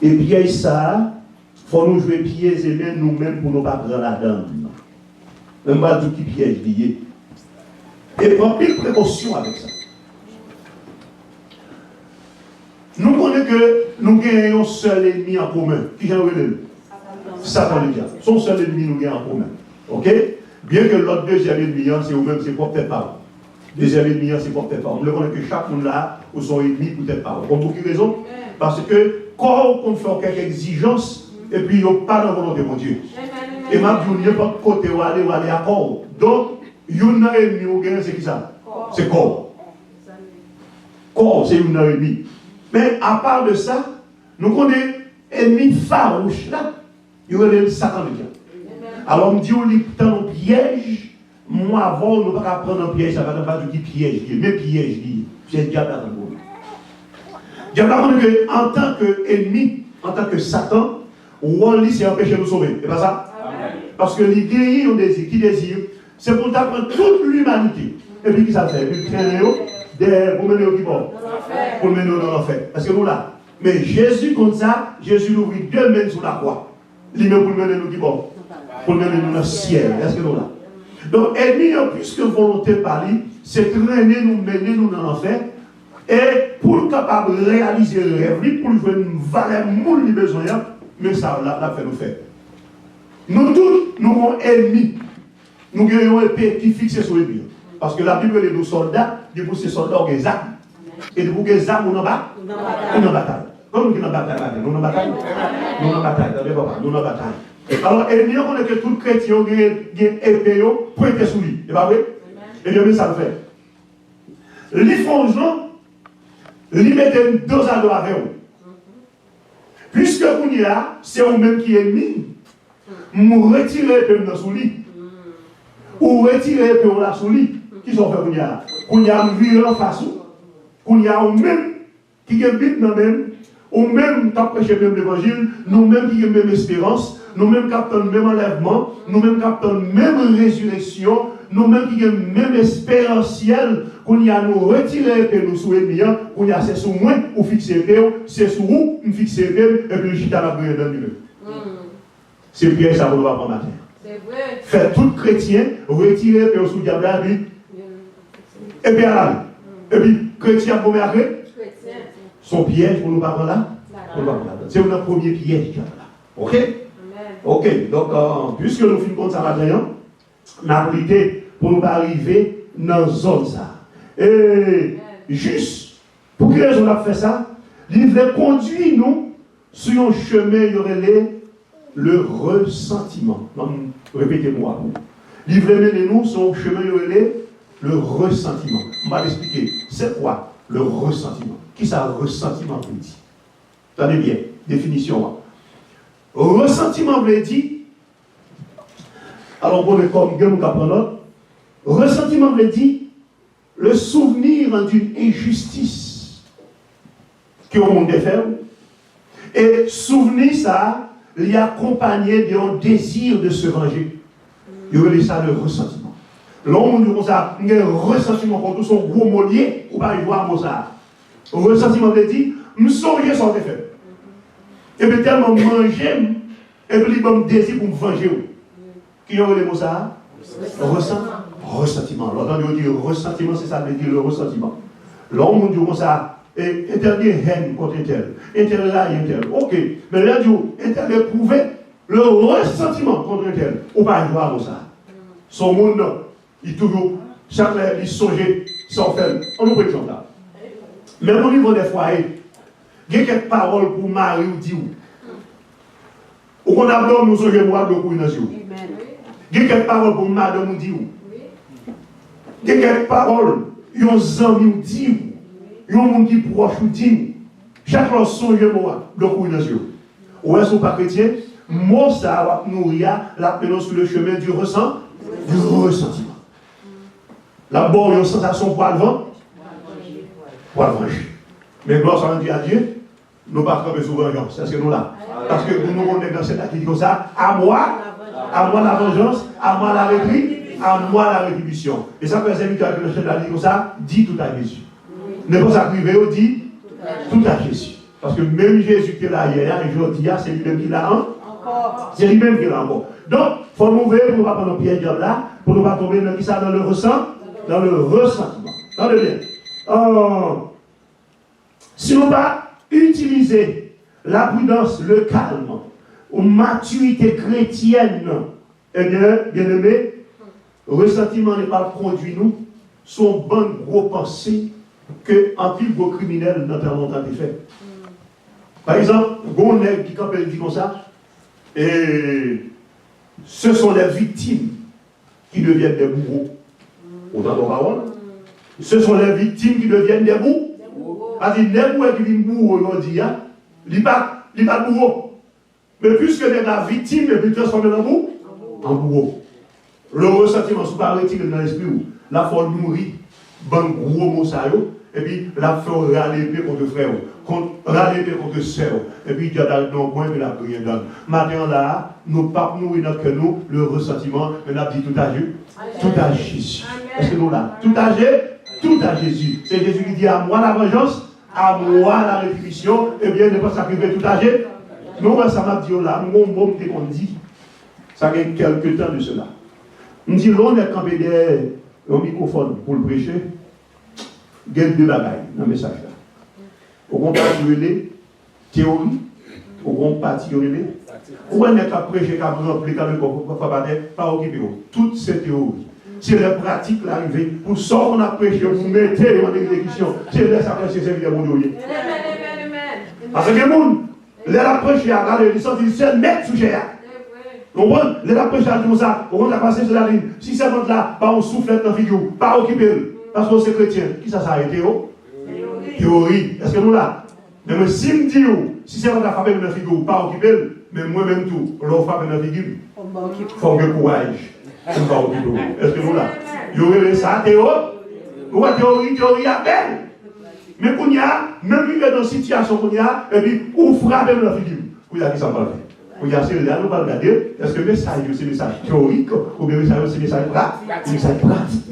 Et piège ça, il faut nous jouer pieds et mains nous-mêmes pour ne pas prendre la donne. On va dire qui piège lié. Et prendre une précaution avec ça. Nous connaissons que nous gagnons un seul ennemi en commun. Qui j'en veux Satan le diable. Son seul ennemi nous gagne en commun. Ok? Bien que l'autre deuxième ennemi, c'est vous-même, c'est pour tes parents. Deuxième ennemi, c'est pour tes parents. Nous connaissons que chaque monde là, ou son ennemi pour tes parents. Pour beaucoup de raisons. Parce que quand on fait quelques exigences, et puis il n'y a pas de volonté de Dieu. Et même si on n'y a pas de côté où aller à corps. Donc, il y a un ennemi ou gagne, c'est qui ça? C'est corps. Corps, c'est un ennemi. Mais à part de ça, nous connaissons un ennemi farouche là. Il y a le Satan de Dieu. Alors, on me dit, on est dans un piège. Moi, avant, on ne va pas prendre un piège, ça ne va pas dire piège. Mais piège, c'est le diable dans le monde. Diable en tant qu'ennemi, en tant que Satan, on lit, c'est empêcher de nous sauver. C'est pas ça? Amen. Parce que les guerriers ont désir. Qui désire? C'est pour t'apprendre toute l'humanité. Et puis, qui ça fait? Puis, pour mener au qui bord? Pour mener dans l'enfer. Parce que nous là. Mais Jésus, comme ça, Jésus nous ouvrit deux mains sur la croix. Lui-même pour mener nous qui bord? Pour mener nous dans le ciel. Est-ce que nous là? Donc, ennemi, plus que volonté par lui, c'est traîner nous, mener nous dans l'enfer. Et pour capable de réaliser le rêve, pour lui faire une valeur moule besoin, mais ça l'a fait nous faire. Nous tous, nous sommes ennemis. Nous avons une épée qui fixe sur les pieds. Parce que la Bible dit nos soldats, dit pour ces soldats, ont des armes. Et pour que les armes, nous en bataille. Comme nous en bataille, nous en bataille. Nous en bataille, nous en bataille. Alors, ennemi, on est que tout chrétien a une épée pour être sous lui. C'est pas vrai? Et bien, ça le fait. Les fongeons, ils mettent une dose à l'eau avec eux. Puisque vous y a, c'est vous-même qui est ennemi. Vous retirez un peu dans sous lui. Ou retirez un peu là sous lui. Qui sont fait vous y a? Vous y a un virant face. Vous y a vous-même qui est vite dans même. Ou même qui a prêché même l'évangile. Nous-mêmes qui avons même espérance. Nous-mêmes qui avons le même enlèvement. Nous-mêmes qui avons la même résurrection. Nous-mêmes qui avons même espérentiel. Qu'on y a nous retirer et nous sous ennemi, qu'on y a c'est sous moi ou fixer c'est sous vous, nous fixer et puis j'étais à la prière dans le c'est piège ça vous va prendre matin. C'est vrai. Faire tout chrétien retirer et sous diable là lui. Et puis là. Et puis chrétien pour m'arrêter. Son piège pour nous pas prendre là. C'est notre premier piège là. OK? Ok, donc, puisque nous finissons ça matin, nous avons prié pour nous arriver dans la zone ça. Et juste, pour quelle raison on a fait ça? Il veut conduire nous sur un chemin, le ressentiment. Répétez-moi. Il veut mener nous sur un chemin, le ressentiment. On va l'expliquer. C'est quoi le ressentiment? Qui ça ressentiment veut dire? Tenez bien, définition. Ressentiment veut dire, alors on est comme nous apprenons, ressentiment veut dire le souvenir d'une injustice que on a fait. Et souvenir ça, il est accompagné d'un désir de se venger. Il y a ça le ressentiment. L'homme dit ça, il y a un ressentiment contre son gros mollier, ou pas y voir ça. Ressentiment veut dire, nous saurions son fait. Et puis tellement manger, et puis il y a un désir pour me venger. Qui a le mot ça? Ressentiment. L'autre on dit ressentiment, c'est ça veut dire le ressentiment. L'homme dit ça, et interdit haine contre tel. Interdit là, tel. Ok. Mais là, interdit éprouver le ressentiment contre tel. Ou pas y voir ça. Son monde, il toujours, chaque fois, il songe, sans faire. On nous prend exemple là. Même au niveau des foyers, il y a quelques paroles pour Marie ou Dieu. Ou qu'on a besoin de nous songer moi de courir dans le jour. Il y a quelques paroles pour Madame ou Dieu. Il y a quelques paroles, il y a un ami ou Dieu. Il y a un monde qui proche ou Dieu. Chaque fois songe moi de courir dans le jour. Ou est-ce pas chrétien? Moi, ça va nourrir la pénance sur le chemin du ressentiment. D'abord, il y a une sensation pour le vent. Pour le venger. Mais gloire soit rendue à Dieu, nous ne pas camper sous vengeance. C'est ce que nous là. Parce que nous, on est dans cette activité comme ça. À moi la vengeance, à moi la réprise, à moi la rétribution. Et ça peut être invité à le chef de la vie comme ça, dit tout à Jésus. Ne pas s'arriver, dit tout à Jésus. Parce que même Jésus qui est là hier, et aujourd'hui, c'est lui-même qui l'a encore. C'est lui-même qui l'a encore. Donc, il faut nous ouvrir pour ne pas prendre pied de là, pour ne pas tomber dans le ressentiment. Dans le bien. Si nous pas utiliser la prudence, le calme, ou maturité chrétienne, eh bien, bien-aimé, ressentiment n'est pas conduit nous, sont bonnes gros pensées que en pile gros criminels dans longtemps été fait. Par exemple, bon nègre qui quand elle dit comme ça, et ce sont les victimes qui deviennent des bourreaux. Autant de paroles. Ce sont les victimes qui deviennent des bourreaux. Parce que les bourreaux qui viennent bourreaux aujourd'hui, ils ne sont pas bourreaux. Mais puisque les victimes, ils sont transformés en bourreaux. Le ressentiment, si vous ne retirez dans l'esprit, la folle mourir, bon gros mot ça, et puis la folle râler contre frère, râler contre soeur, et puis il y a dans le coin, mais la prière donne. Maintenant là, nous pas nourrir que nous, le ressentiment, mais nous avons dit tout à Jésus. Est-ce que nous là? Tout à Jésus. C'est Jésus qui dit à moi la vengeance, à moi la rétribution, et bien ne pas sacrifier tout à Jésus. Nous, ça m'a dit là, mon bon qu'on dit, ça fait quelques temps de cela. On dit, là, on est campé derrière un microphone pour le prêcher. Il y a deux bagailles dans le message là. Au contraire, les théorie, au contraire, théorie, ou on est qu'à prêcher, qu'à remplir, pas occupé. Toutes ces théories, c'est la pratique l'arrivée. Pour ça qu'on a prêché, vous mettez en exécution. C'est là ça que c'est servir mon Dieu. Parce que les gens, les prêcher à regarder, ils sont seuls mettre sous gère. On voit, les prêcher à tout ça, on va passer sur la ligne. Si c'est votre là, on souffle dans la figure, pas occupé. Parce que c'est chrétien. Qui ça s'arrête? Théorie. Est-ce que nous là? Mais si me dit, si c'est votre frappe dans la figure, pas occupé, mais moi-même tout, on frappe dans la figure, il faut avoir courage. Est-ce que nous là? Il y aurait ça, théorie à peine. Mais qu'on y a, même si dans une situation qu'on y a, et puis, on frappe dans la figure. Vous avez dit ça, pas fait. Vous avez dit, là, nous pas regarder, est-ce que le message, c'est un message théorique, ou bien le message, c'est un message pratique?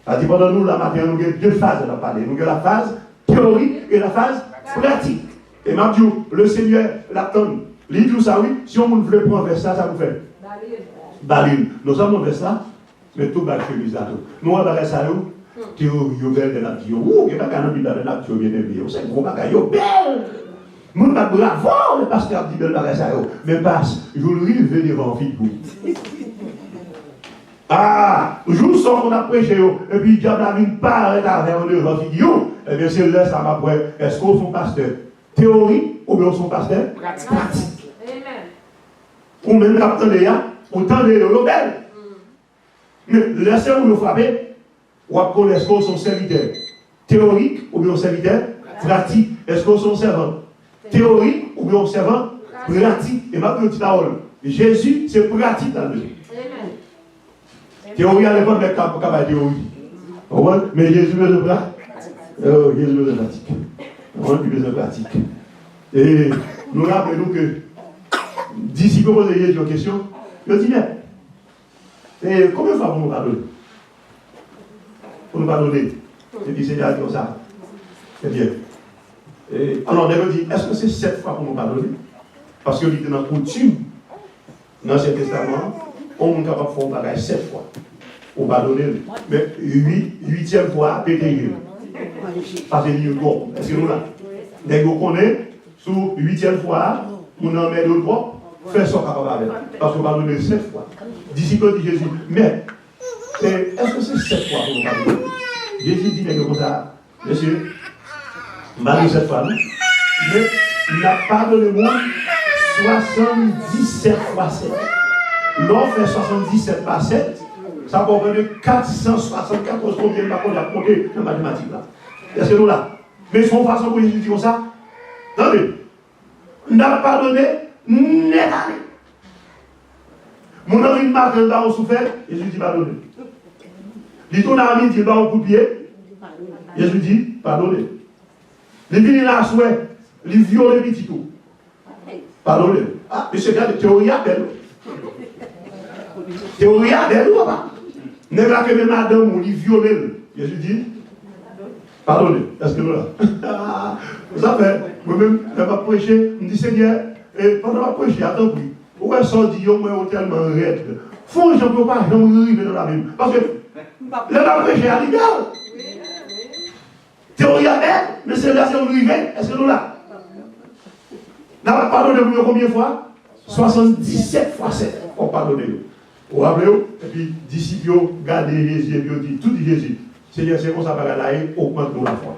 C'est-à-dire, pendant nous, la matin, nous avons deux phases à parler. Nous avons la phase théorique et la phase pratique. Et maintenant, le Seigneur l'attend. Il dit ça, oui, si on veut prendre vers ça, ça vous fait. Baline. Nous avons vers ça, mais tout va chemise là. Nous avons vers ça, théorie, belle de la vie. Ouh, il n'y a pas qu'un homme de la nature bien aimé. C'est un gros bagage, belle. Mon pas bravo, le pasteur dit belle bagage ça. Mais passe, je le rive devant figure. Ah, jour sans qu'on a prêché, et puis diable a mis pas avec devant figure. Eh bien, c'est là, ça m'a pris. Est-ce qu'on son pasteur théorie ou bien son pasteur pratique? Ou même l'attendez, autant de l'obel. Mais laissez où le frapper, ou à connaître qu'on son serviteur théorique ou bien serviteur pratique. Est-ce qu'on son servant théorique ou bien servant pratique? Et ma petite parole, Jésus, c'est pratique dans le théorie à l'époque, mais pas théorie. Mais Jésus veut de pratique. Jésus veut de pratique. Il veut de pratique. Et nous rappelons que d'ici que vous ayez une question, je dis bien. Et combien de fois pour nous pardonner? Pour nous pardonner. Et puis Seigneur a dit ça. C'est bien. Et alors, on dit, est-ce que c'est 7 fois pour nous pardonner? Parce que dans la coutume, dans l'Ancien Testament, on est capable de faire un bagage 7 fois. On pardonner. Mais 8e fois, pété. Parce que c'est bon. Est-ce que nous là? Dès qu'on connaît, sous 8e fois, on en met d'autres fois. Fais ça capable avec. Parce qu'on va donner 7 fois. Disciple dit Jésus. Mais, est-ce que c'est 7 fois pour nous pardonner? Jésus dit comme ça, monsieur, je vais dire 7 fois, non? Mais il a pardonné moi 77 fois 7. L'on fait 77 par 7, ça va venir 474 combien de fois qu'on a compté dans la mathématique là. Est-ce que nous là? Mais son façon pour Jésus dit comme ça, attendez, on a pardonné net. Mon ami marque le bas souffert, Jésus dit pardonner. Il tourne à midi, il va au coup de pied, Jésus dit pardonner. Il vient là à souhait, il viole les petits tout. Pardonnez. Ah, monsieur, regarde, théorie à belle. Théorie à belle ou pas? N'est-ce pas que même madame, on lui viole. Jésus dit pardonnez. Est-ce que nous là? Vous savez, moi-même, je vais prêcher, je me dis Seigneur, et pendant la prêcher, attends, oui. Pourquoi ça dit, moi, tellement raide? Faut que je ne peux pas arriver dans la Bible. Parce que là, la prêcher à l'égal. Théorie à belle, mais c'est là, c'est où il est. Est-ce que nous là? Pardonnez-vous combien de fois? 77 fois 7. On pardonne. Vous rappelez-vous? Et puis, disciples, gardez Jésus, et puis, dit, tout dit Jésus. Seigneur, c'est comme ça, augmente-nous la foi.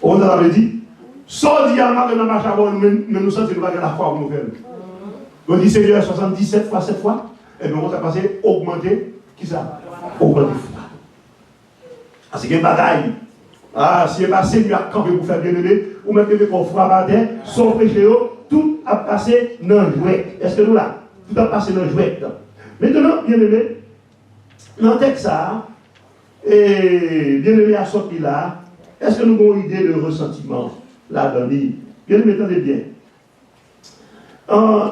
On avait dit, sans dire à ma marche avant, nous sentons que la foi pour nous faire. On dit, Seigneur, 77 fois 7 fois, et bien, on va passer, augmenter, qui ça? Augmenter la foi. Ah, c'est une bataille. Ah, si il pas Seigneur campé pour faire bien aimer, ou même que qu'on frappe à terre, son péché, tout a passé dans le jouet. Est-ce que nous là? Tout a passé dans le jouet. Maintenant, bien aimé, dans le texte ça, et bien aimé à sortir là, est-ce que nous avons une idée de ressentiment là-dedans? Bien aimé, attendez bien.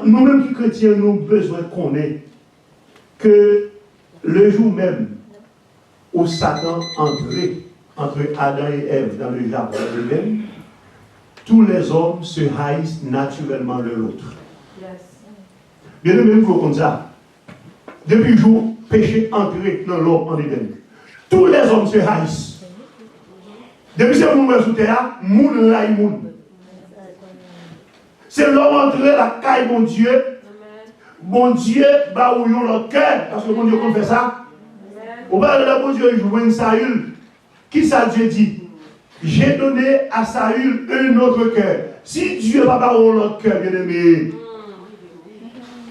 Nous-mêmes qui chrétiens, nous avons besoin de connaître que le jour même où Satan entrait entre Adam et Ève dans le jardin de l'Éden, tous les hommes se haïssent naturellement l'un l'autre. Bien même vous comme ça. Depuis le jour péché entré dans l'homme en Éden, tous les hommes se haïssent. Depuis ce moment sous terre, moun laï moun. C'est l'homme entré la caille mon Dieu. Bon Dieu, bah où yon leur cœur, parce que mon Dieu fait ça. Au bas de la bon Dieu, il joue une Saül. Qui ça Dieu dit? J'ai donné à Saül un autre cœur. Si Dieu va pas avoir l'autre cœur, bien aimé,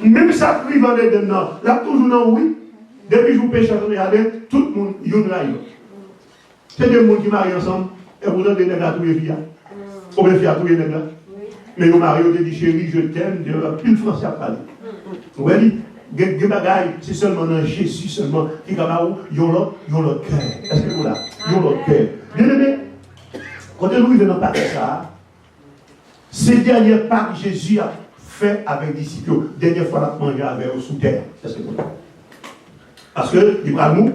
même ça prive en Éden, là toujours non, oui. Depuis que je vous pêche à regarder, tout le monde, il y a une raille. C'est deux mondes qui marient ensemble, et vous donnez des nègres à tous les filles. Combien de filles à tous les nègres? Mais vous mariez, vous dites chérie, je t'aime, pile français à parler. Vous voyez? C'est seulement dans Jésus seulement qui a l'autre cœur. Est-ce que vous là? Ils ont l'autre cœur. Bien aimé, quand nous venons dans Pâques, ça, ces derniers pas que Jésus a fait avec les disciples, dernière fois qu'il a mangé avec eux sous terre. Est-ce que vous là? Parce qu'il va mourir.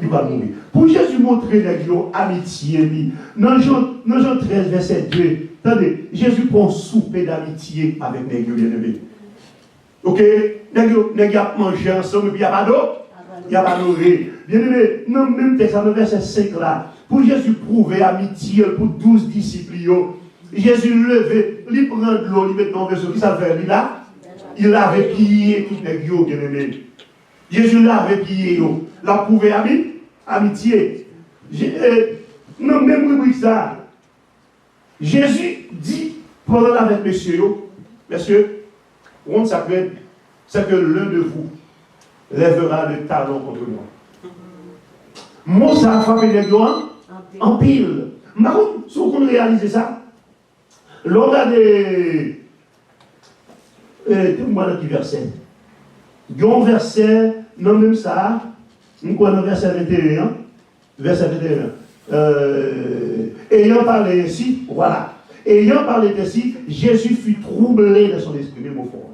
Il va mourir. Pour Jésus montrer l'amitié, dans Jean 13, verset 2, attendez, Jésus prend souper d'amitié avec les bien-aimés. Ok, les gars mangent ensemble, et puis il n'y a pas d'eau, il n'y a pas d'eau. Bien aimé, non, même texte, dans le verset 5 là, pour Jésus prouver amitié pour 12 disciples, Jésus levé, il prend de l'eau, il met dans le vaisseau, qui ça fait? Il avait pillé tout les guillots, bien aimé. Jésus l'avait pillé, l'a prouvé amitié. Non, même rubrique ça. Jésus dit, pendant avec messieurs, on s'appelle, c'est que l'un de vous lèvera le talon contre moi. Moi, ça a frappé les doigts en pile. Par contre, si on réalise ça, l'on a des. Moi, dans qui verset? Il y a un verset, non, même ça, nous connaissons le verset 21. Verset 21. Ayant parlé ainsi, voilà. Ayant parlé ainsi, Jésus fut troublé de son esprit, même au fond.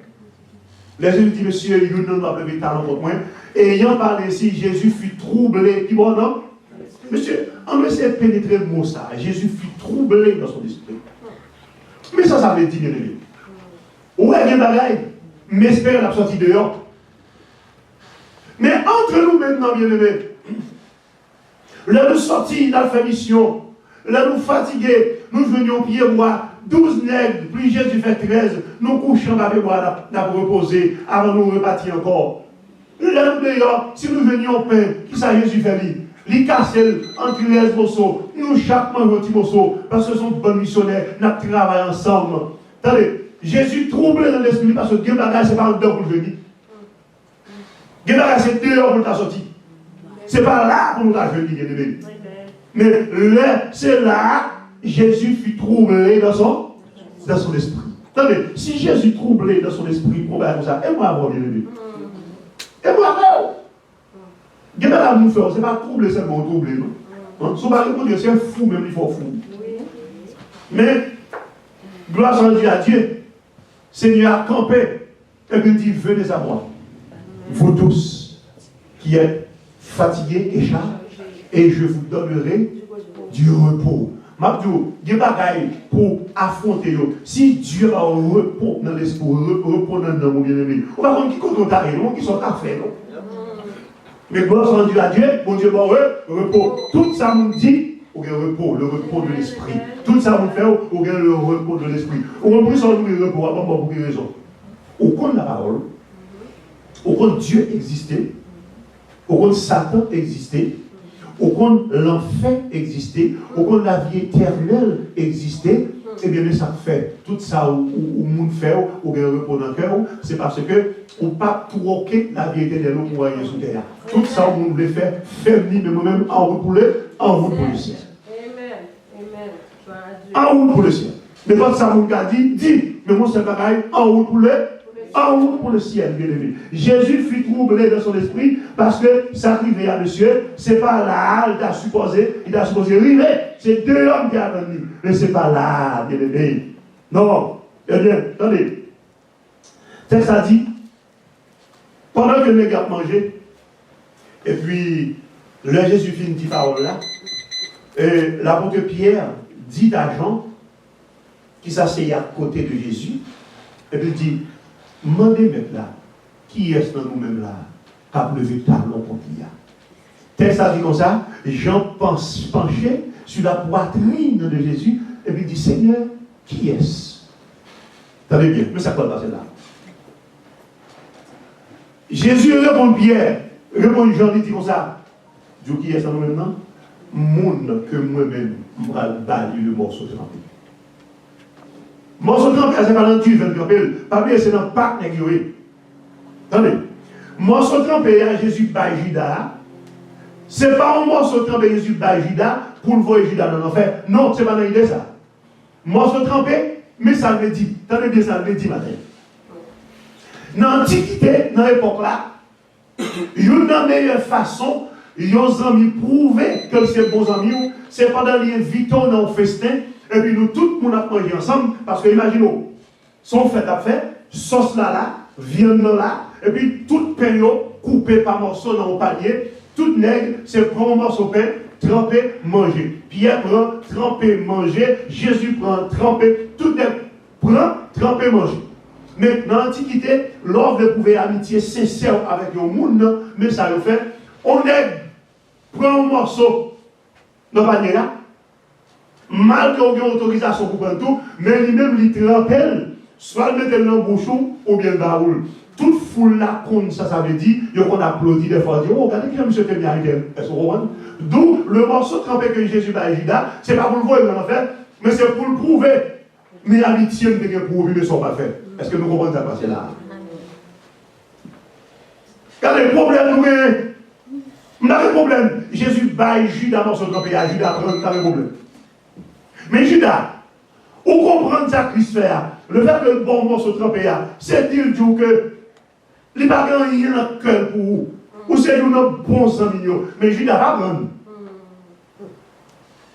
Les gens disent, monsieur, il ne doit pas lever talent contre moi. Ayant parlé ainsi, Jésus fut troublé. Qui bon, non? Monsieur, on essaie de pénétrer le mot ça. Jésus fut troublé dans son esprit. Mais ça veut dire, bien aimé. Où est le bagaille? Mais espère la sortie dehors. Mais entre nous maintenant, bien aimé, là nous sortis, là fait mission, là nous fatigués, nous venions pieds bois, 12 nègres, puis Jésus fait 13, nous couchons dans les bois, nous reposer, avant nous repartir encore. Là nous d'ailleurs, si nous venions pain, qui ça Jésus fait lui? Les cassels en 13 morceaux, nous chaque mangeons un petit morceau, parce que ce sont bons missionnaires, nous travaillons ensemble. Attendez, Jésus troublé dans l'esprit, parce que Dieu bagage, c'est pas un dehors pour le venir. Dieu bagage, c'est dehors pour ta sortie. C'est pas là pour nous la venir, bien aimé. Mais là, c'est là, Jésus fut troublé dans son esprit. Attendez, si Jésus troublé dans son esprit, on va comme ça, et moi avant, bien aimé. Et moi avant. Dieu va nous faire, c'est pas troubler seulement troubler, non? Si on va répondre, c'est fou, même il faut fou. Mais, gloire rendue à Dieu, Seigneur a campé, et puis il dit, venez à moi, vous tous, qui êtes fatigués et chargés, et je vous donnerai du repos. Mabdou, il y a des bagailles pour affronter. Si Dieu a un repos dans l'esprit, repos dans l'homme, bien aimé, on va voir qui compte taré, non, qui sont parfaits, non? Mais gloire rendue à Dieu, bon Dieu, bon repos. Tout ça nous dit, au repos, le repos de l'esprit. Tout ça nous fait, au le repos de l'esprit. On peut s'en le repos, avant pour quelle raison? Au compte de la parole, au compte Dieu existait, au compte Satan existait, au compte l'enfer existait, au compte la vie éternelle existait, et bien ça fait tout ça où le monde fait, ou bien repos dans le cœur, c'est parce que on ne peut pas troquer la vie éternelle pour rien sous terre. Tout ça où on veut faire, mais moi-même en route pour le ciel. Amen. En route pour le ciel. Mais quand ça mon gars dit, mais moi c'est pareil, en route pour le ciel, bien aimé. Jésus fut troublé dans son esprit parce que ça arrivait à monsieur, c'est pas là, il a supposé arriver. C'est deux hommes qui ont venu, mais c'est pas là, bien aimé. Non. Eh bien, attendez. Texte a dit, pendant que les gars mangeaient, et puis le Jésus finit dit parole là, et l'apôtre Pierre dit à Jean, qui s'asseyait à côté de Jésus, et puis il dit, demandez maintenant, qui est-ce dans nous-mêmes là, qui a levé talon contre lui? Texte a dit comme ça, Jean penchait sur la poitrine de Jésus, et puis il dit, Seigneur, qui est-ce? Attendez bien, mais ça peut passer là. Jésus répond Pierre, répond Jean, il dit comme ça, Dieu qui est-ce dans nous-mêmes là? Monde que moi-même, je vais balayer le morceau de trempé. Morceau de trempé, c'est pas dans le tube, pas bien, c'est dans le Pâques négligé. Attendez, morceau de trempé à Jésus by Judas, c'est pas un morceau de trempé Jésus by Judas pour le voir Judas dans l'enfer. Non, c'est pas dans l'idée ça. Morceau de trempé, mais ça veut dire, attendez bien, ça veut dire matin. Dans l'Antiquité, dans l'époque là, une des meilleures façons, ils ont amis prouvé que c'est bons amis, c'est pendant les invitons dans le festin, et puis nous, tout le monde a mangé ensemble, parce que imaginez, son fait à faire, sauce là, viande là, et puis tout pain coupé par morceaux dans le panier, tout nègre, c'est prendre un morceau de pain, tremper, manger. Pierre prend, tremper, manger, Jésus prend, tremper, tout nègre prend, tremper, manger. Mais dans l'Antiquité, l'ordre de prouver amitié sincère avec le monde, mais ça le fait, on est prend un morceau dans le panier là, malgré qu'il y a une autorisation pour prendre tout, mais lui-même, il trempelle, soit le mettre dans le bouchon ou bien dans la roule. Toute foule là, ça veut dire, qu'on applaudit des fois, on dit, oh, regardez qui monsieur est bien arrivé. Est-ce que vous comprenez? D'où le morceau trempé que Jésus a dit là, ce n'est pas pour le voir dans l'enfer, mais c'est pour le prouver. Mais l'amitié ne pour prouver, mais ne sont pas faits. Est-ce que nous comprenons ça passer là? Regardez le problème, nous avons un problème. Jésus baille Judas morceau trempé, à Judas prend un problème. Mais Judas, on comprend ça Christ fait. Le fait que le bon morceau trempé, c'est dire que il n'y a pas rien dans le cœur pour vous. Ou c'est nous nos bons amis. Mais Judas va prendre.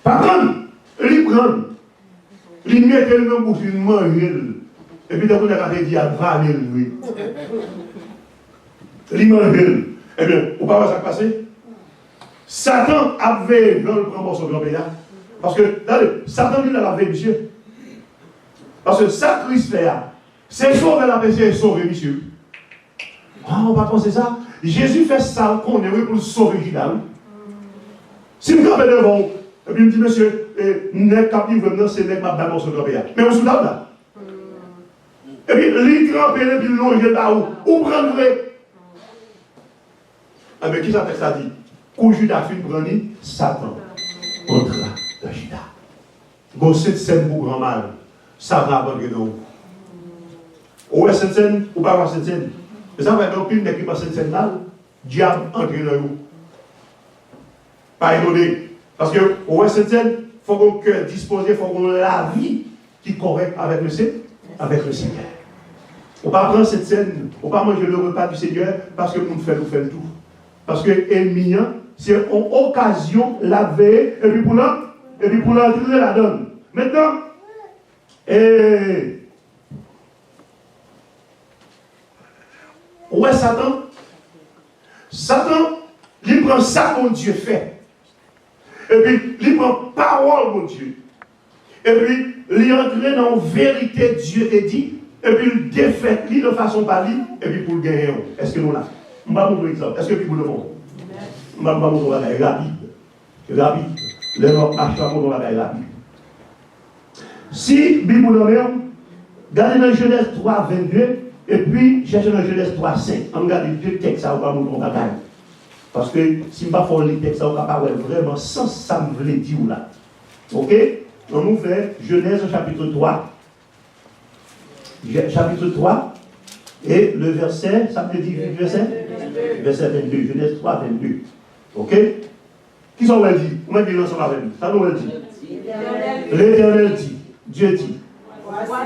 Pas prendre. Il prend. Il met le nom pour qu'il mange. Et puis, on a dit, il va lui. Il mange. Eh bien, vous ne pouvez pas ça passer. Satan avait dans le premier morceau de l'empire. Parce que, regardez, Satan lui l'a lavé, monsieur. Parce que ça, Christ fait, c'est sauver la personne et sauver, monsieur. Ah, on va penser ça. Jésus fait ça qu'on est pour sauver Judas. Si vous campez devant, et puis il me dit, monsieur, n'est captif venant, c'est n'est pas d'abord sur le pays. Mais on se lave là. Et puis, il trempe, et puis il longe là où prendrait. Ah, mais qui ça fait ça dit? Quand Judas fait prendre, Satan entra dans Judas. Bon, cette scène pour grand mal, ça va abandonner nous. Ou est cette scène, ou pas voir cette scène? Mais ça va être un film qui passe cette scène-là, diable entre dans nous. Pas étonné. Parce que, ou est cette scène, il faut qu'on cœur disposé, il faut qu'on ait la vie qui est correcte avec le Seigneur. On ne va pas prendre cette scène, on ne va pas manger le repas du Seigneur parce que nous faisons tout. Parce que l'ennemi, c'est une occasion la veille, et puis pour l'entrer la donne. Maintenant, où est Satan? Satan, il prend ça mon Dieu fait. Et puis, il prend parole mon Dieu. Et puis, il entre dans la vérité Dieu t'a dit. Et puis, il défait, il de façon par lui, et puis pour le gagner. Est-ce que nous l'avons? On va vous montrer l'exemple. Est-ce que vous le montrez? On va vous montrer rapide. Le nom marche pas pour rapide. Si, Bible nous même, regardez dans Genèse 3, 22, et puis cherchez dans Genèse 3, 5. On regarde les deux textes, ça va vous montrer. Parce que si je ne fais pas les textes, ça va pas vraiment sans ça me voulait dire là. Ok? On nous fait Genèse chapitre 3. Chapitre 3. Et le verset, ça me dit verset? Verset 22. Genèse 3, 22. Ok? Qui s'en va dire? On va dire l'ensemble avec nous. Ça nous va dire. L'Éternel dit, Dieu dit,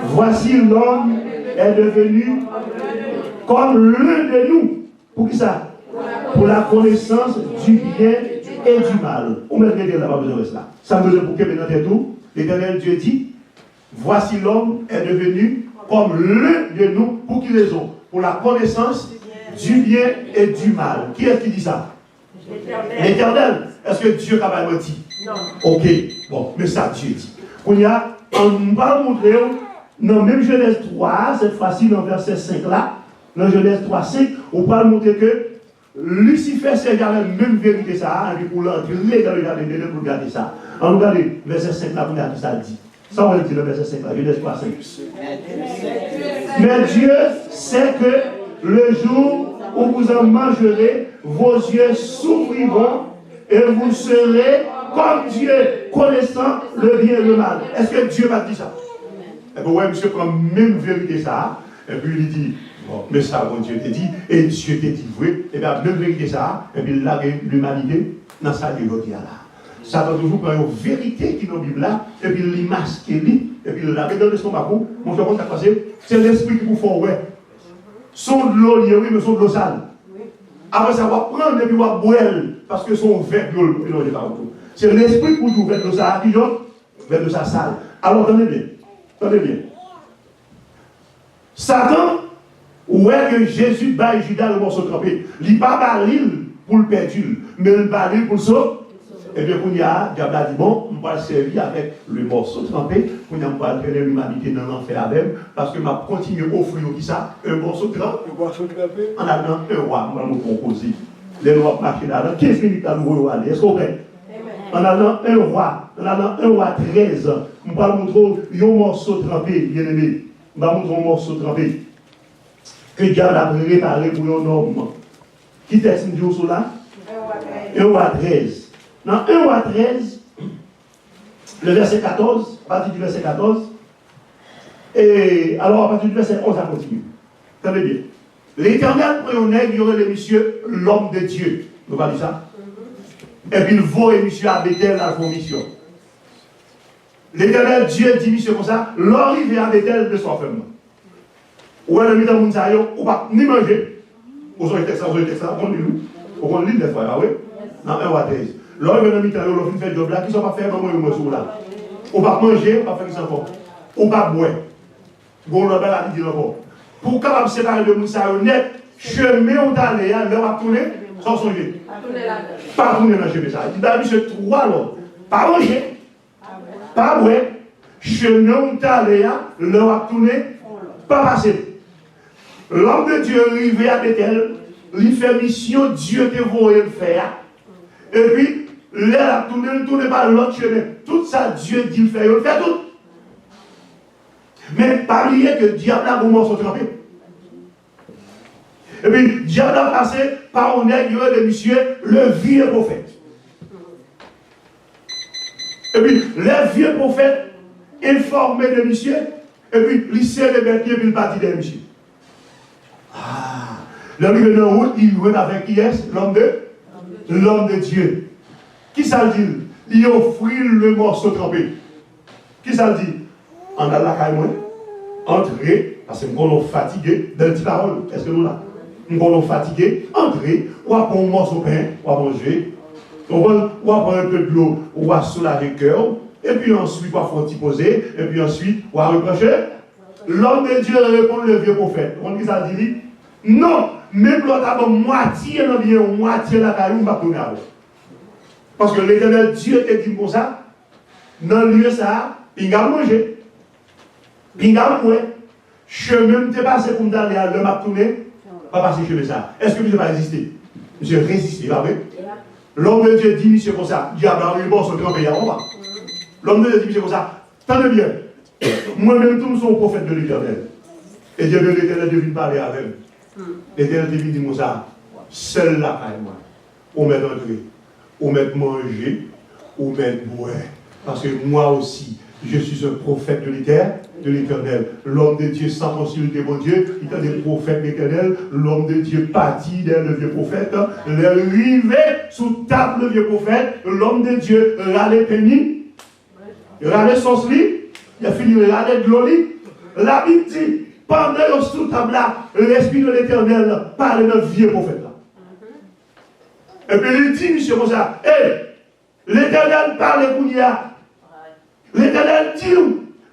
voici l'homme est devenu comme l'un de nous. Pour qui ça? Pour la connaissance du bien et du mal. On met le là, pas besoin de cela. Ça me dit pour que maintenant tout. L'Éternel Dieu dit, voici l'homme est devenu comme l'un de nous. Pour qui raison? Pour la connaissance du bien et du mal. Qui est-ce qui dit ça? L'Éternel. Est-ce que Dieu a pas menti? Non. Ok. Bon, mais ça Dieu dit. On va montrer dans même Genèse 3, cette fois-ci dans verset 5 là, dans Genèse 3, 5, on va montrer que Lucifer c'est la même vérité ça, et pour l'entrer dans le jardin de Dieu pour garder ça. On regarde verset 5 là, pour regarder ça dit. Ça on va dire le verset 5 là, Genèse 3, 5. Mais Dieu sait que le jour où vous en mangerez, vos yeux s'ouvriront et vous serez comme Dieu, connaissant le bien et le mal. Est-ce que Dieu m'a dit ça? Et bien, ouais, monsieur prend même vérité ça, et puis il dit, bon, mais ça, bon Dieu t'a dit, et Dieu t'a dit, oui, et bien, même vérité ça, et puis là, l'humanité, dans sa vie, là. Ça va toujours prendre une vérité qui est dans la Bible là, et puis il masque, et puis il l'a dans le stomac, mon cher, comment ça passe? C'est l'esprit qui vous fait, ouais. Son de l'eau, oui, mais son de l'eau sale. Après ça, on va prendre et puis on va boire, parce que son verre de l'eau, c'est l'esprit pour vous faire de ça, qui genre, vers de sa sale. Alors, attendez bien. Satan, où est que Jésus bat Judas le morceau trempé? Il n'est pas baril pour le perdu, mais il baril pour le sauver. Et bien, quand il y a, diable a dit, bon, on va servir avec le morceau trempé, on va traîner l'humanité dans l'enfer avec, parce que m'a continué à offrir ça, un morceau trempé, en attendant un roi, on va nous proposer. Les rois marchent là-dedans, 15 minutes à nous aller, est-ce qu'on est? En allant un roi, là dans 1 roi 13, on va montrer un morceau trempé, bien aimé. On va montrer un morceau trempé. Que Dieu a préparé pour un homme. Qui t'a dit sur là? 1 roi 13. Dans 1 roi 13, le verset 14, à partir du verset 14, et alors à partir du verset 11, ça continue. Tenez bien. L'Éternel prit un aigle, il y aurait le monsieur, l'homme de Dieu. Vous voyez ça? Et puis il voit et monsieur à Bethel à la mission. L'Éternel Dieu dit monsieur comme ça, l'arrivée à Bethel de son femme. Ou elle a mis dans mon saillot, ou pas ni manger. Vous avez texte, on lit des fois, ah oui? Dans 1 roi 13. L'homme est dans le saillot, l'homme fait job là, qui ne sont pas faits, maman et moi sur là. Ou pas manger, ou pas faire ça encore. Ou pas boire. Bon, l'homme a dit encore. Pour capable séparer le moussard net, chemin ou d'aller, l'heure à tourner, sans songer. Pas tourner dans le chemin. Il dit, monsieur, 3 l'homme. Pas manger, pas boire, chemin ou d'aller, l'heure à tourner, pas passer. L'homme de Dieu arrivé à Bethel, il fait mission, Dieu te voit le faire. Et puis, l'heure à tourner, il ne tourne pas l'autre chemin. Tout ça, Dieu dit le faire, il le fait tout. Mais pas oublier que diable a un morceau trempé. Et puis, diable a passé par un aigle de monsieur, le vieux prophète. Et puis, le vieux prophète informé de monsieur, et puis, il s'est réveillé, puis il partit de monsieur. Ah, l'homme qui est en route, il roule avec qui est l'homme de Dieu. Qui ça dit? Il offrit le morceau trempé. Qui ça dit? On a la caille, entrer, parce que nous sommes fatigués dans les paroles. Est-ce que nous là? Nous sommes fatigués, entrer, ou à prendre un morceau de pain, ou à manger, ou à prendre un peu de l'eau, ou à soulager le cœur, et puis ensuite, ou à faire poser, et puis ensuite, ou à reprocher. L'homme de Dieu répond le vieux prophète. On dit ça, dit, non, même l'autre a moitié dans bien, moitié la caille, on va tourner avec. Parce que l'Éternel Dieu te dit comme ça, dans le lieu ça, il va manger. Pinga moi, chemin ne t'est passé pour me donner à l'homme à tourner, pas passer chemin ça. Est-ce que vous n'avez pas résisté? J'ai résisté, là, oui. L'homme de Dieu dit, monsieur, comme ça, diable a eu bon son grand pays, on va. L'homme de Dieu dit, monsieur, comme ça, tenez bien, moi-même, tous nous sommes prophètes de l'Éternel. Et Dieu de l'Éternel devine parler avec eux. L'Éternel devine dire, comme ça, seul là, moi, on met entrer, on met manger, on met boire. Parce que moi aussi, je suis un prophète de l'Éternel. L'homme de Dieu sans consulter mon Dieu, il était des prophètes de l'Éternel. L'homme de Dieu partit d'un le vieux prophète. Il est arrivé sous table le vieux prophète. L'homme de Dieu râlait péni. Il râlait son lit. Il a fini de râler de l'eau. La Bible dit, pendant sous table là, l'Esprit de l'Éternel parle de notre vieux prophète là. Et puis il dit, monsieur Moussa, l'Éternel parle pour nous. L'Éternel dit,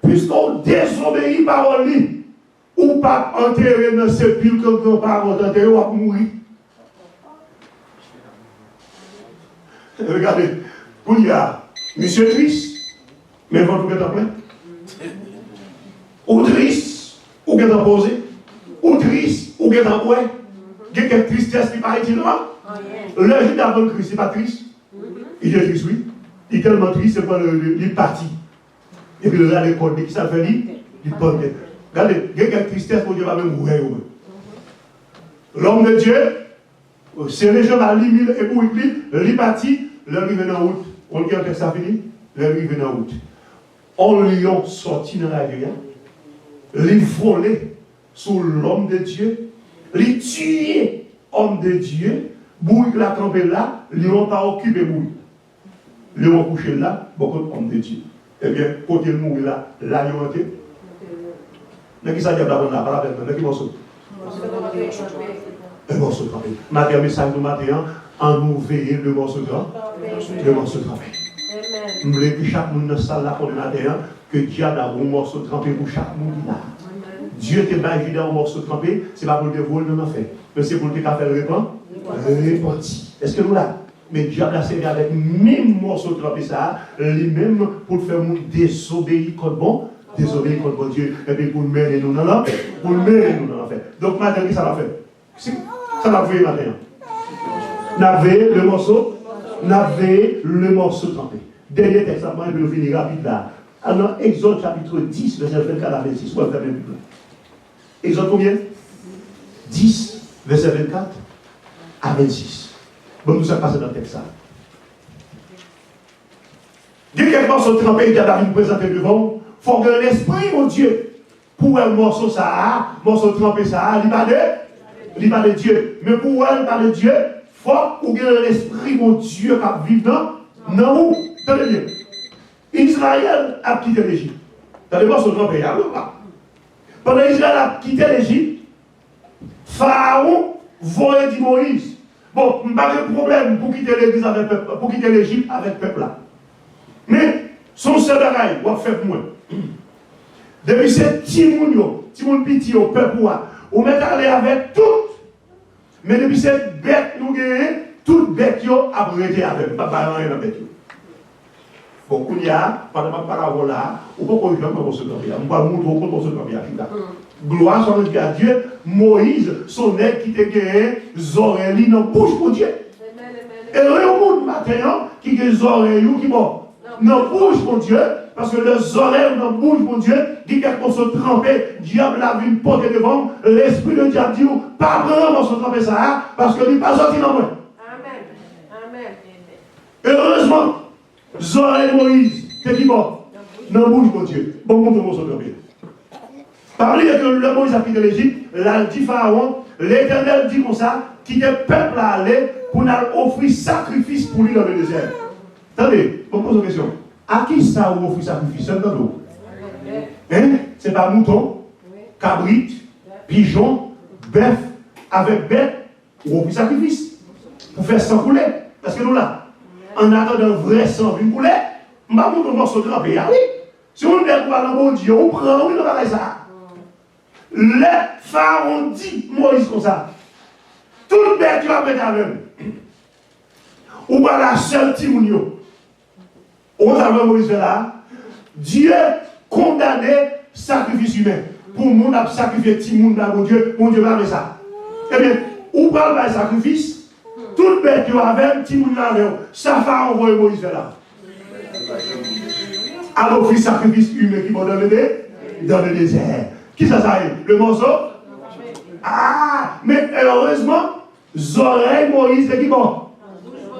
puisqu'on désobéit par lui, ou pas enterrer dans ce pile que nos parents ont enterré, ou à mourir. Regardez, il y a monsieur triste, mais votre est en plein. Ou triste, ou est en posé. Ou triste, ou est en ouais. Il y a quelque tristesse qui paraît noir. Le jour d'avant le Christ, c'est pas triste. Il est triste, oui. Il est tellement triste, c'est pas le parti. Et puis, regardez, qui ça fait, il porte. Regardez, il y a quelque tristesse pour Dieu va même mourir. L'homme de Dieu, c'est les gens à l'imile et pour lui, il parti, l'heure il vient en route. On dit que ça finit, l'heure il vient en route. On lui a sorti dans la vie, il volé sur l'homme de Dieu, il tué l'homme de Dieu, bouille la trempé là, ils n'ont pas occupé bouille. Ils ont couché là, beaucoup d'hommes de Dieu. Eh bien, quand il mourit là, là, il a été. Mais qui ça dit d'abord là, pas la peine, mais qui morceau? Un morceau trempé. Matin, message de matin, en nous veiller le morceau trempé. Le morceau trempé. Je voulais que chaque monde dans la salle là pour le matin, que Dieu a un morceau trempé pour chaque monde là. Dieu te bat dans un morceau trempé, ce n'est pas pour te voler dans l'enfer, mais c'est pour te faire repentir. Est-ce que nous là? Mais Dieu a servi avec le même morceau de trempé ça, lui-même pour faire nous désobéir contre bon, désobéir contre bon Dieu, et puis pour mener nous dans l'enfer. Pour mener nous dans l'enfer. Donc maintenant, qu'est-ce que ça va faire? Ça va faire maintenant. N'avez le morceau trempé. Dernier texte, après, je vais finir rapide là. Alors, Exode chapitre 10, verset 24 à 26. Soit faire même plus là. Exode combien? 10, verset 24 à 26. Bon, nous sommes passés dans le texte ça. Dès qu'elle pense au trempé, il y a David présenté devant, il faut que l'esprit, mon Dieu, pour un morceau ça, morceau trempé ça, il parle de Dieu. Mais pour elle, parle de Dieu, il faut que l'esprit, mon Dieu, qui vit dans où? Tenez bien. Israël a quitté l'Égypte. T'allez voir son trempé, ou pas? Pendant qu'Israël a quitté l'Égypte, Pharaon voyait dit Moïse. Bon, il n'y a pas de problème pour quitter l'Église avec peuple, pour quitter l'Égypte avec le peuple là. Mais son seul bagaille, on va faire pour moi. Depuis ces Timoun Piti au peuple, on met aller avec tout. Mais depuis cette bête nous gagnons, toute bête a arrêté avec. Pas rien dans bête. Bon, il y a, pendant ma parole là, on peut pas faire se camper. On va montrer comment se camper. Gloire soit à Dieu. Moïse, son aide qui te gagne, oreilles dans la bouche pour Dieu. Et il y a un monde matin qui a des oreilles qui vont dans la bouche pour Dieu, parce que les oreilles dans la bouche pour Dieu, dit qu'on se tremper, diable a vu une porte devant, l'esprit de diable dit, pas vraiment se tremper ça, parce que il n'est pas sorti dans moi. Amen. Amen. Heureusement, les oreilles de Moïse, c'est qui vont dans la bouche pour Dieu. Bon, comment se tremper. Parler que le Moïse a quitté l'Égypte, là, dit Pharaon, l'Éternel dit comme ça, qu'il est peuple à aller pour nous offrir sacrifice pour lui dans le désert. Attendez, on pose une question. À qui ça vous offre sacrifice? C'est dans l'eau. Hein? C'est pas mouton, cabrit, pigeon, bœuf, avec bête, ou offre sacrifice. Pour faire sang couler. Parce que nous là, en attendant un vrai sang vient couler, on va monter un morceau de rempé. Ah oui? Si on est pour aller au Dieu, on prend, on ne va pas ça. Le Pharaon dit Moïse comme ça. Toute bête qui va mettre à même. Ou pas la seule Timounio. On va Moïse là. Dieu condamnait sacrifice humain. Pour mon a sacrifié Timoun dans mon Dieu va faire ça. Eh bien, ou pas le sacrifice, toute bête qui va avec Timoun là, ça va envoyer Moïse là. Alors, il sacrifice humain qui va dans le désert. Qui ça est? Le morceau? Ah, mais heureusement, oreilles Moïse est qui bon?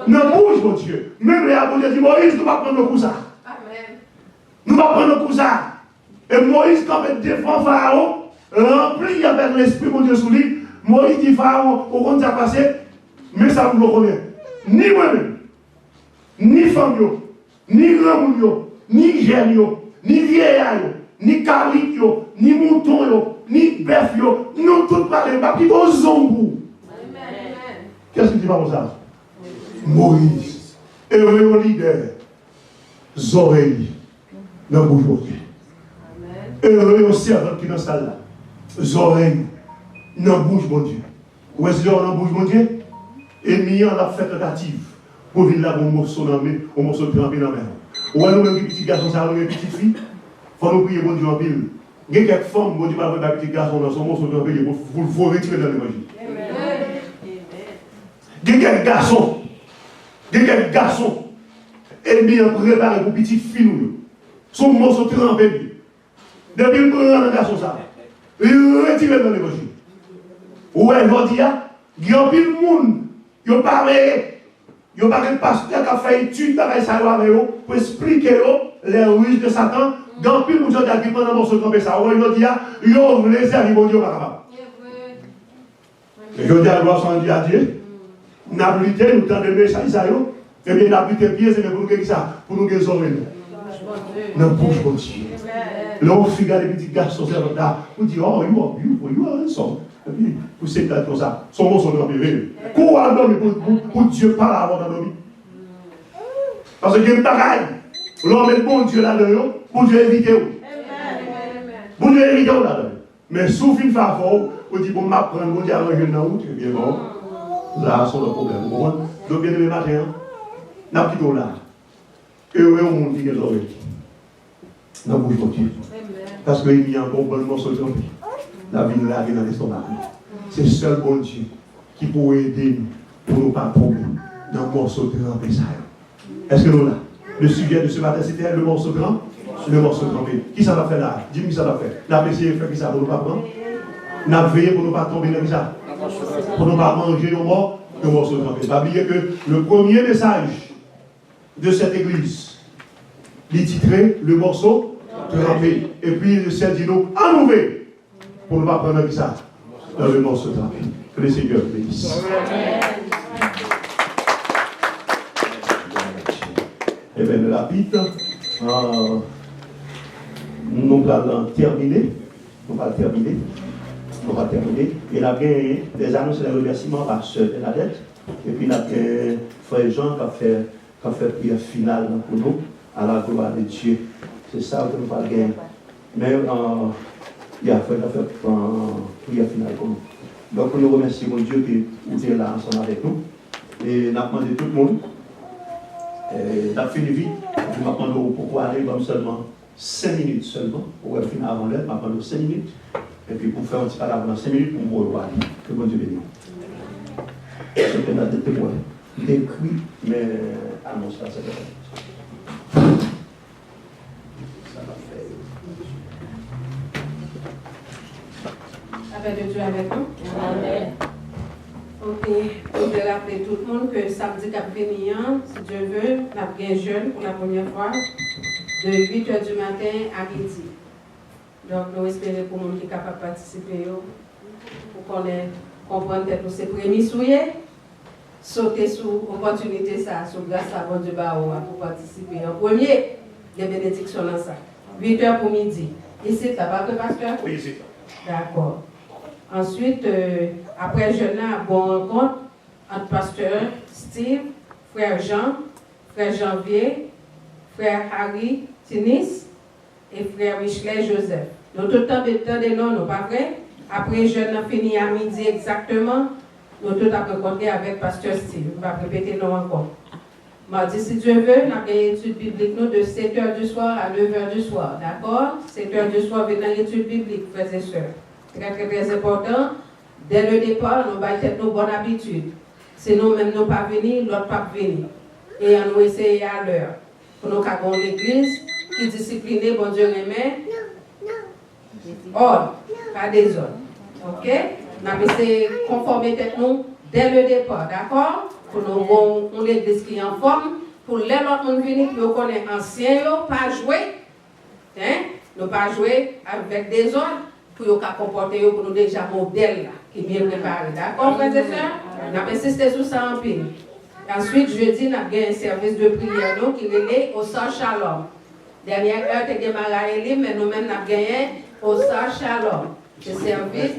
Ne bouge, mon Dieu. Même les abonnés dit Moïse, nous va prendre le cousin. Nous va prendre le cousin. Et Moïse, quand il défend Pharaon, rempli avec l'esprit, mon Dieu, sous lui, Moïse dit Pharaon, au compte ça passé, mais ça vous le connaît. Ni moi-même, ni femme, ni grand, ni jeune, ni vieillard, ni cabrit, ni mouton, ni bœuf, nous tous parlons, pas qui vont zombou. Qu'est-ce que tu vas comme ça? Moïse, heureux leader, oreilles dans la bouche de Dieu. Heureux servant qui est dans la salle là, oreilles dans la bouche de Dieu. Où est-ce que dans la bouche de Dieu? Et mis en la fait tentative pour venir là, un morceau trempé dans la main. Ou alors, même petit garçon, ça a une petite fille, il faut nous prier, bon Dieu, en pile. Il y a quelques femmes, bon Dieu, pas un petit garçon dans son morceau trempé, vous le retirer dans l'évangile. Il y a quelques garçons, et bien préparé pour petite fille, son morceau trempé. Depuis le prend un garçon, ça, il retire dans l'évangile. Ou elle va dire, il y a un pile de monde, il y a pas il n'y a pas de pasteur qui a fait étude dans ça pour expliquer les ruses de Satan. Dans plus de gens qui pendant mon second ça, il va dire, il y les arriver au Dieu pas capable. Et je dis à gloire soit à Dieu. Nous avons lutté, nous avons donné ça, et bien nous avons lutté pieds, c'est pour nous ça, pour nous guérir. Nous bouge pour Dieu. Là, on regarde les petits garçons, on dit, oh, you are handsome. Et puis, vous savez comme ça, son mot sont dormir. Quoi dormir pour Dieu pas avant de dormir? Parce qu'il y a une bagaille. L'homme est bon Dieu là-dedans, pour Dieu éviter. Pour Dieu éviter là-dedans. Mais sauf une fois fort, on dit, bon, m'apprendre, bon Dieu, arranger dans la route, et bien bon, là, c'est le problème. Donc, bien le matin, n'a pas quitté là. Et on monde qui est l'oreille. N'a bouge pour Dieu. Parce qu'il y a un bon morceau de trempé. La vie nous l'a dans l'estomac. C'est le seul bon Dieu qui peut aider nous pour ne pas tomber dans le morceau de trempé. Est-ce que nous là? Le sujet de ce matin, c'était le morceau grand. Le morceau trempé. Qui ça va faire là? Dis-moi qui ça va faire. La essayé de faire qui ça pour ne pas prendre? N'a veillé pour ne pas tomber dans ça. Pour ne pas manger au mort, le morceau trempé. Pas oublier que le premier message de cette église, il titré le morceau trempé. Et puis le ciel dit nous enlever pour ne pas prendre ça dans le morceau trempé. Que le Seigneur bénisse. Et bien le rapide, nous allons terminer. On va terminer. Et là, il y a des annonces et des remerciements par Sœur Bernadette. Et puis, il y a Frère Jean qui a fait prière finale pour nous, à la gloire de Dieu. C'est ça que nous allons gagner. Mais il y a Frère qui a fait prière finale pour nous. Donc, nous remercions mon Dieu qui est là ensemble avec nous. Et nous avons demandé tout le monde. Nous avons fini vite. Nous avons demandé pourquoi aller seulement 5 minutes seulement. Pour finir avant l'heure, nous avons demandé 5 minutes. Et puis pour faire un petit parole pendant 5 minutes pour me revoir. Que bon Dieu bénisse. C'est bien de témoin. Décrit, mais annonce là, c'est vrai. Ça va faire. La paix de Dieu avec nous. Amen. Ok, je vais rappeler tout le monde que samedi cap venir, si Dieu veut, nous avons bien jeune pour la première fois, de 8h du matin à midi. Donc, nous espérons pour les gens qui sont capables de participer, pour qu'on comprenne que c'est prémices sauter sur l'opportunité, sur grâce à bon Dieu pour participer. En premier, les bénédictions dans ça. 8h pour midi. Ici, tu n'as pas de pasteur? Oui, ici. D'accord. Ensuite, après jeûne, bon rencontre entre pasteur Steve, frère Jean, frère Janvier, frère Harry Tinis et frère Michelet Joseph. Nous tout le temps des noms, non pas vrai? Après jeûne fini à midi exactement, nous tout avons rencontré avec pasteur Steve. On va répéter nos rencontres. Mardi, si Dieu veut, nous avons une étude biblique nous, de 7h du soir à 9h du soir. D'accord? 7h du soir, venez dans l'étude biblique, frères et sœurs. Très, très, très important. Dès le départ, nous avons fait nos bonnes habitudes. Sinon, même nous pas venir, l'autre pas venir. Et on nous essayer à l'heure. Pour nous avons l'église qui est disciplinée, bon Dieu remet. Ordre, pas des ordres. Ok? Nous avons essayé de conformer nous dès le départ. D'accord? Pour nous avons l'église qui est en forme. Pour les autres venir, nous connaissons anciens, pas jouer. Hein? Nous pas jouer avec des ordres. Pour nous comporter pour nous déjà modèle qui est bien préparé. D'accord, frères et sœurs? Nous avons insisté sur ça en pile. Ensuite, jeudi, nous avons un service de prière qui est relié au Sar Shalom. Dernière heure, tu as démarré, mais nous-mêmes, nous avons gagné au Sar Shalom. C'est service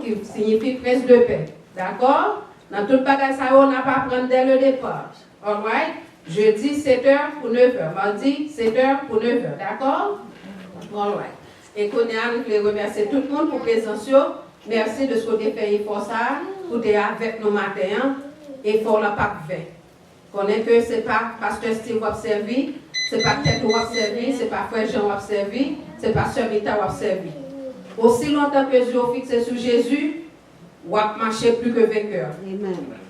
qui signifie presse de paix. D'accord? Dans tout le bagage, ça, on n'a pas à prendre dès le départ. All right? Jeudi, 7h pour 9h. Mardi, 7h pour 9h. D'accord? All right. Et qu'on a remercier tout le monde pour présence. Merci de ce que vous avez fait pour ça, pour être avec nous matin et pour la Pâque 20. Connaissez que ce n'est pas Pasteur Steve qui a servi, ce n'est pas Tête qui a servi, ce n'est pas Frère Jean qui a servi, ce n'est pas Sœur Mita qui a servi. Aussi longtemps que je suis fixé sur Jésus, vous avez marché plus que vainqueur.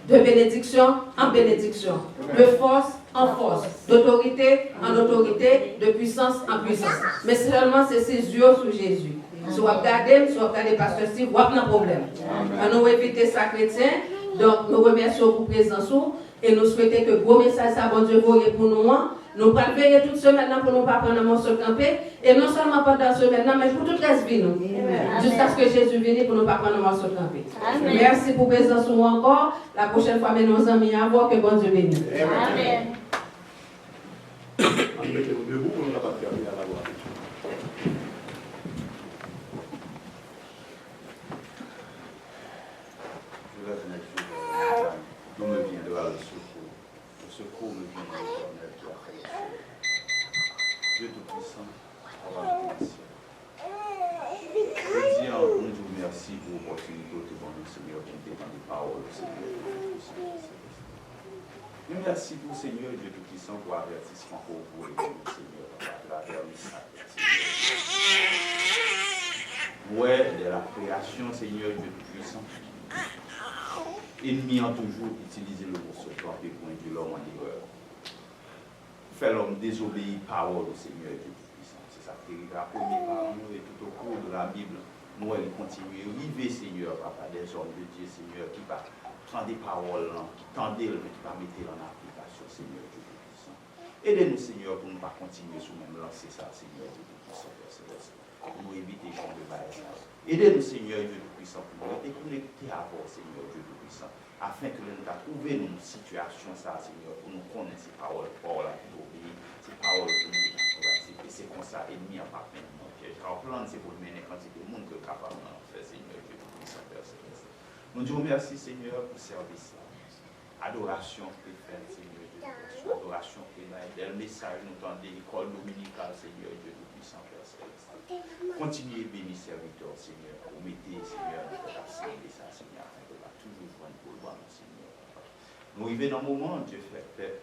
De bénédiction en bénédiction, de force en force, d'autorité en autorité, de puissance en puissance. Mais seulement c'est ses yeux sur Jésus. Si vous regardez, Pasteur Steve, vous avez un problème. Nous éviter ça chrétien, donc nous remercions pour présence et nous souhaitons que gros message ça bon Dieu voyez pour nous. Nous allons veiller toute semaine pour nous pas prendre un morceau de campé et non seulement pendant ce semaine, mais pour toute la vie nous. Jusqu'à ce que Jésus vienne pour nous pas prendre un morceau de campé. Merci pour présence encore. La prochaine fois, nos amis à voir que bon Dieu bénisse. Amen. Mettez-vous debout pour nous pas terminer à la voix. Je vais mettre d'où me viendra le secours. Le secours me vient de l'Éternel qui a fait les cieux. Dieu Tout-Puissant, avoir la commission. Je dis en bon Dieu merci pour l'opportunité de bon Seigneur qui était dans les paroles, Seigneur. Merci pour Seigneur Dieu Tout-Puissant pour l'avertissement pour vous et pour le Seigneur à travers le message. Ouais, de la création, Seigneur Dieu Tout-Puissant. Ennemis ont toujours utilisé le mot secret pour induire l'homme en erreur. fait l'homme désobéir parole au Seigneur Dieu Tout-Puissant. C'est ça qui est la première parole nous et tout au cours de la Bible. Nous, elle continue à arriver, Seigneur, papa, des hommes de Dieu, Seigneur, qui va prendre des paroles, qui tendent, mais qui va mettre en application, Seigneur Dieu Tout-Puissant. Aidez-nous, Seigneur, pour ne pas continuer sous même lancer ça, Seigneur Dieu Tout-Puissant, pour nous éviter Jean de Baïs. Aidez-nous, Seigneur Dieu Tout-Puissant, pour nous être connectés à vous, Seigneur Dieu Tout-Puissant, afin que nous trouvions une situation, ça, Seigneur, pour nous connaître ces paroles, pour obéir, ces paroles pour nous pratiquer. C'est comme ça, ennemi en pas peine. Car plan, c'est pour mener quantité de monde que capable de faire, Seigneur Dieu Tout-Puissant, Père Céleste. Nous disons merci, Seigneur, pour ce service. Adoration que fait, Seigneur Dieu Tout-Puissant. Adoration que fait. Le message, nous tendons l'école dominicale, Seigneur Dieu Tout-Puissant, Père Céleste. Continuez à bénir serviteur, Seigneur. Vous mettez, Seigneur, notre assemblée, ça, Seigneur, afin que va toujours joindre pour le bon, Seigneur. Nous arrivons dans un moment, Dieu fait,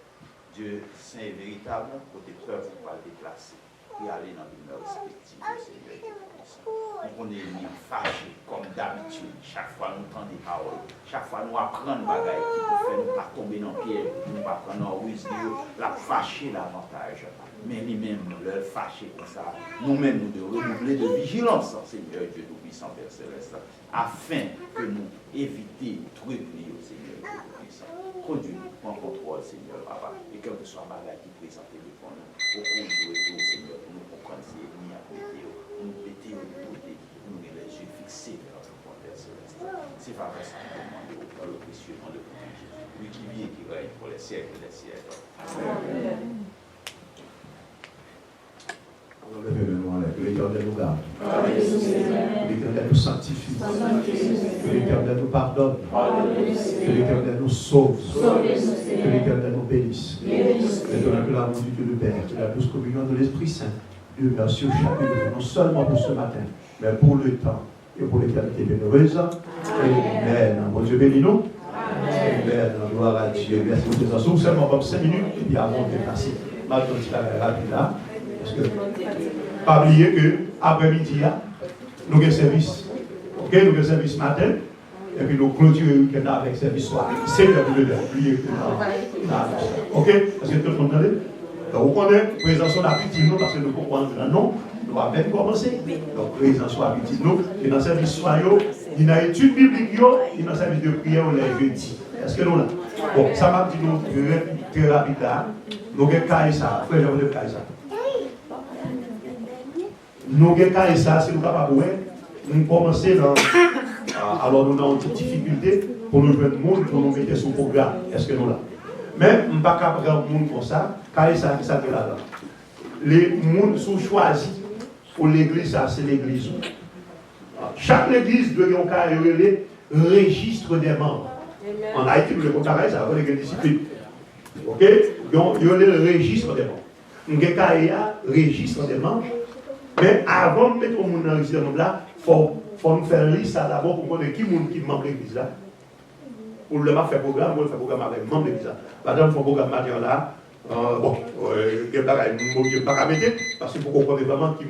Dieu saint et véritable, côté peuple, pour pas le déplacer. Et aller dans une respective, Seigneur Dieu Tout-Puissant. On est mis fâché, comme d'habitude. Chaque fois nous entendons des paroles. Chaque fois nous apprenons des bagailles qui nous fait nous pas tomber dans le piège, nous pas prendre en risque, la fâcher davantage. Mais lui-même, nous le fâcher comme ça. Nous-mêmes, nous devons redoubler de vigilance, Seigneur Dieu Tout-Puissant, Père Céleste, afin que nous évitions tout repli au Seigneur Dieu Tout-Puissant. Conduis-nous, prends contrôle, Seigneur, Papa, et quel que soit le bagage qui présente devant nous, au cours du jour, Seigneur, pour nous comprendre si l'ennemi a pété, pour nous péter, pour nous les yeux fixés vers notre Père Céleste. C'est pas ça que nous demandons dans le précieux nom de Jésus, lui qui vit et qui règne pour les siècles des siècles. Amen. Que l'Éternel nous garde, que l'Éternel nous sanctifie, que l'Éternel nous pardonne, que l'Éternel nous sauve, que l'Éternel nous bénisse. Maintenant que l'amour du Dieu le Père, que la douce communion de l'Esprit Saint demeure sur chacun de nous, non seulement pour ce matin, mais pour le temps et pour l'éternité bienheureuse. Amen. Bon Dieu bénis nous. Amen. Gloire à Dieu. Merci pour votre attention. Seulement comme 5 minutes, et puis avant de passer, maintenant je vais rapide là. Parce que, pas oublier que après-midi, nous avons un service. Ok, nous avons un service matin. Et puis nous clôturons le week-end avec un service soir. C'est le but de oublier que ok, parce que tout le monde entend. Donc, vous connaissez la présence de la petite nous, parce que nous comprenons que non, nous avons même commencé. Donc, présence de la petite nous, et dans le service soir, il y a une étude biblique, il y a un service de prière, on les jeudi. Est-ce que nous là? Bon, ça m'a dit nous très rapide là. Nous avons caillé ça. Frère, je vais cailler ça. Nous avons ça, si nous sommes capables de nous commencer dans. Alors nous avons une petite difficulté pour nous jouer le monde, pour nous mettre sur le programme. Est-ce que nous là? Mais nous ne sommes pas capables de faire le monde comme ça, car ça qui est là. Les mondes sont choisis pour l'église, ça c'est l'église. Chaque église doit avoir un registre des membres. En Haïti, nous avons ça, on a une discipline. Ok? Donc, il y a le registre des membres. Nous avons un registre des membres. Mais avant de mettre au monde dans le registre des membres là, il faut nous faire liste d'abord pour connaître qui est membre de l'église là. Pour le faire programme, pour le faire programme avec membre de l'église là. Par exemple, il faut programme matin là. Bon, il n'y a pas à mettre, parce qu'il faut comprendre vraiment qui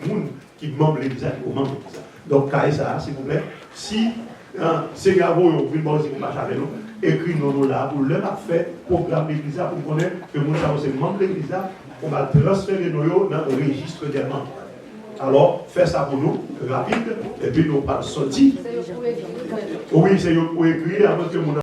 est membre de l'église là, qui est membre de l'église là. Donc, ça, s'il vous plaît, si c'est Gabo, vous pouvez marcher avec nous, écrivez-nous là pour le faire programme de l'église là, pour connaître que nous sommes membres de l'église là, on va transférer nos dans le registre des membres. Alors, faites ça pour nous, rapide, et puis nous pas sortir. Oui, c'est pour écrire avant que nous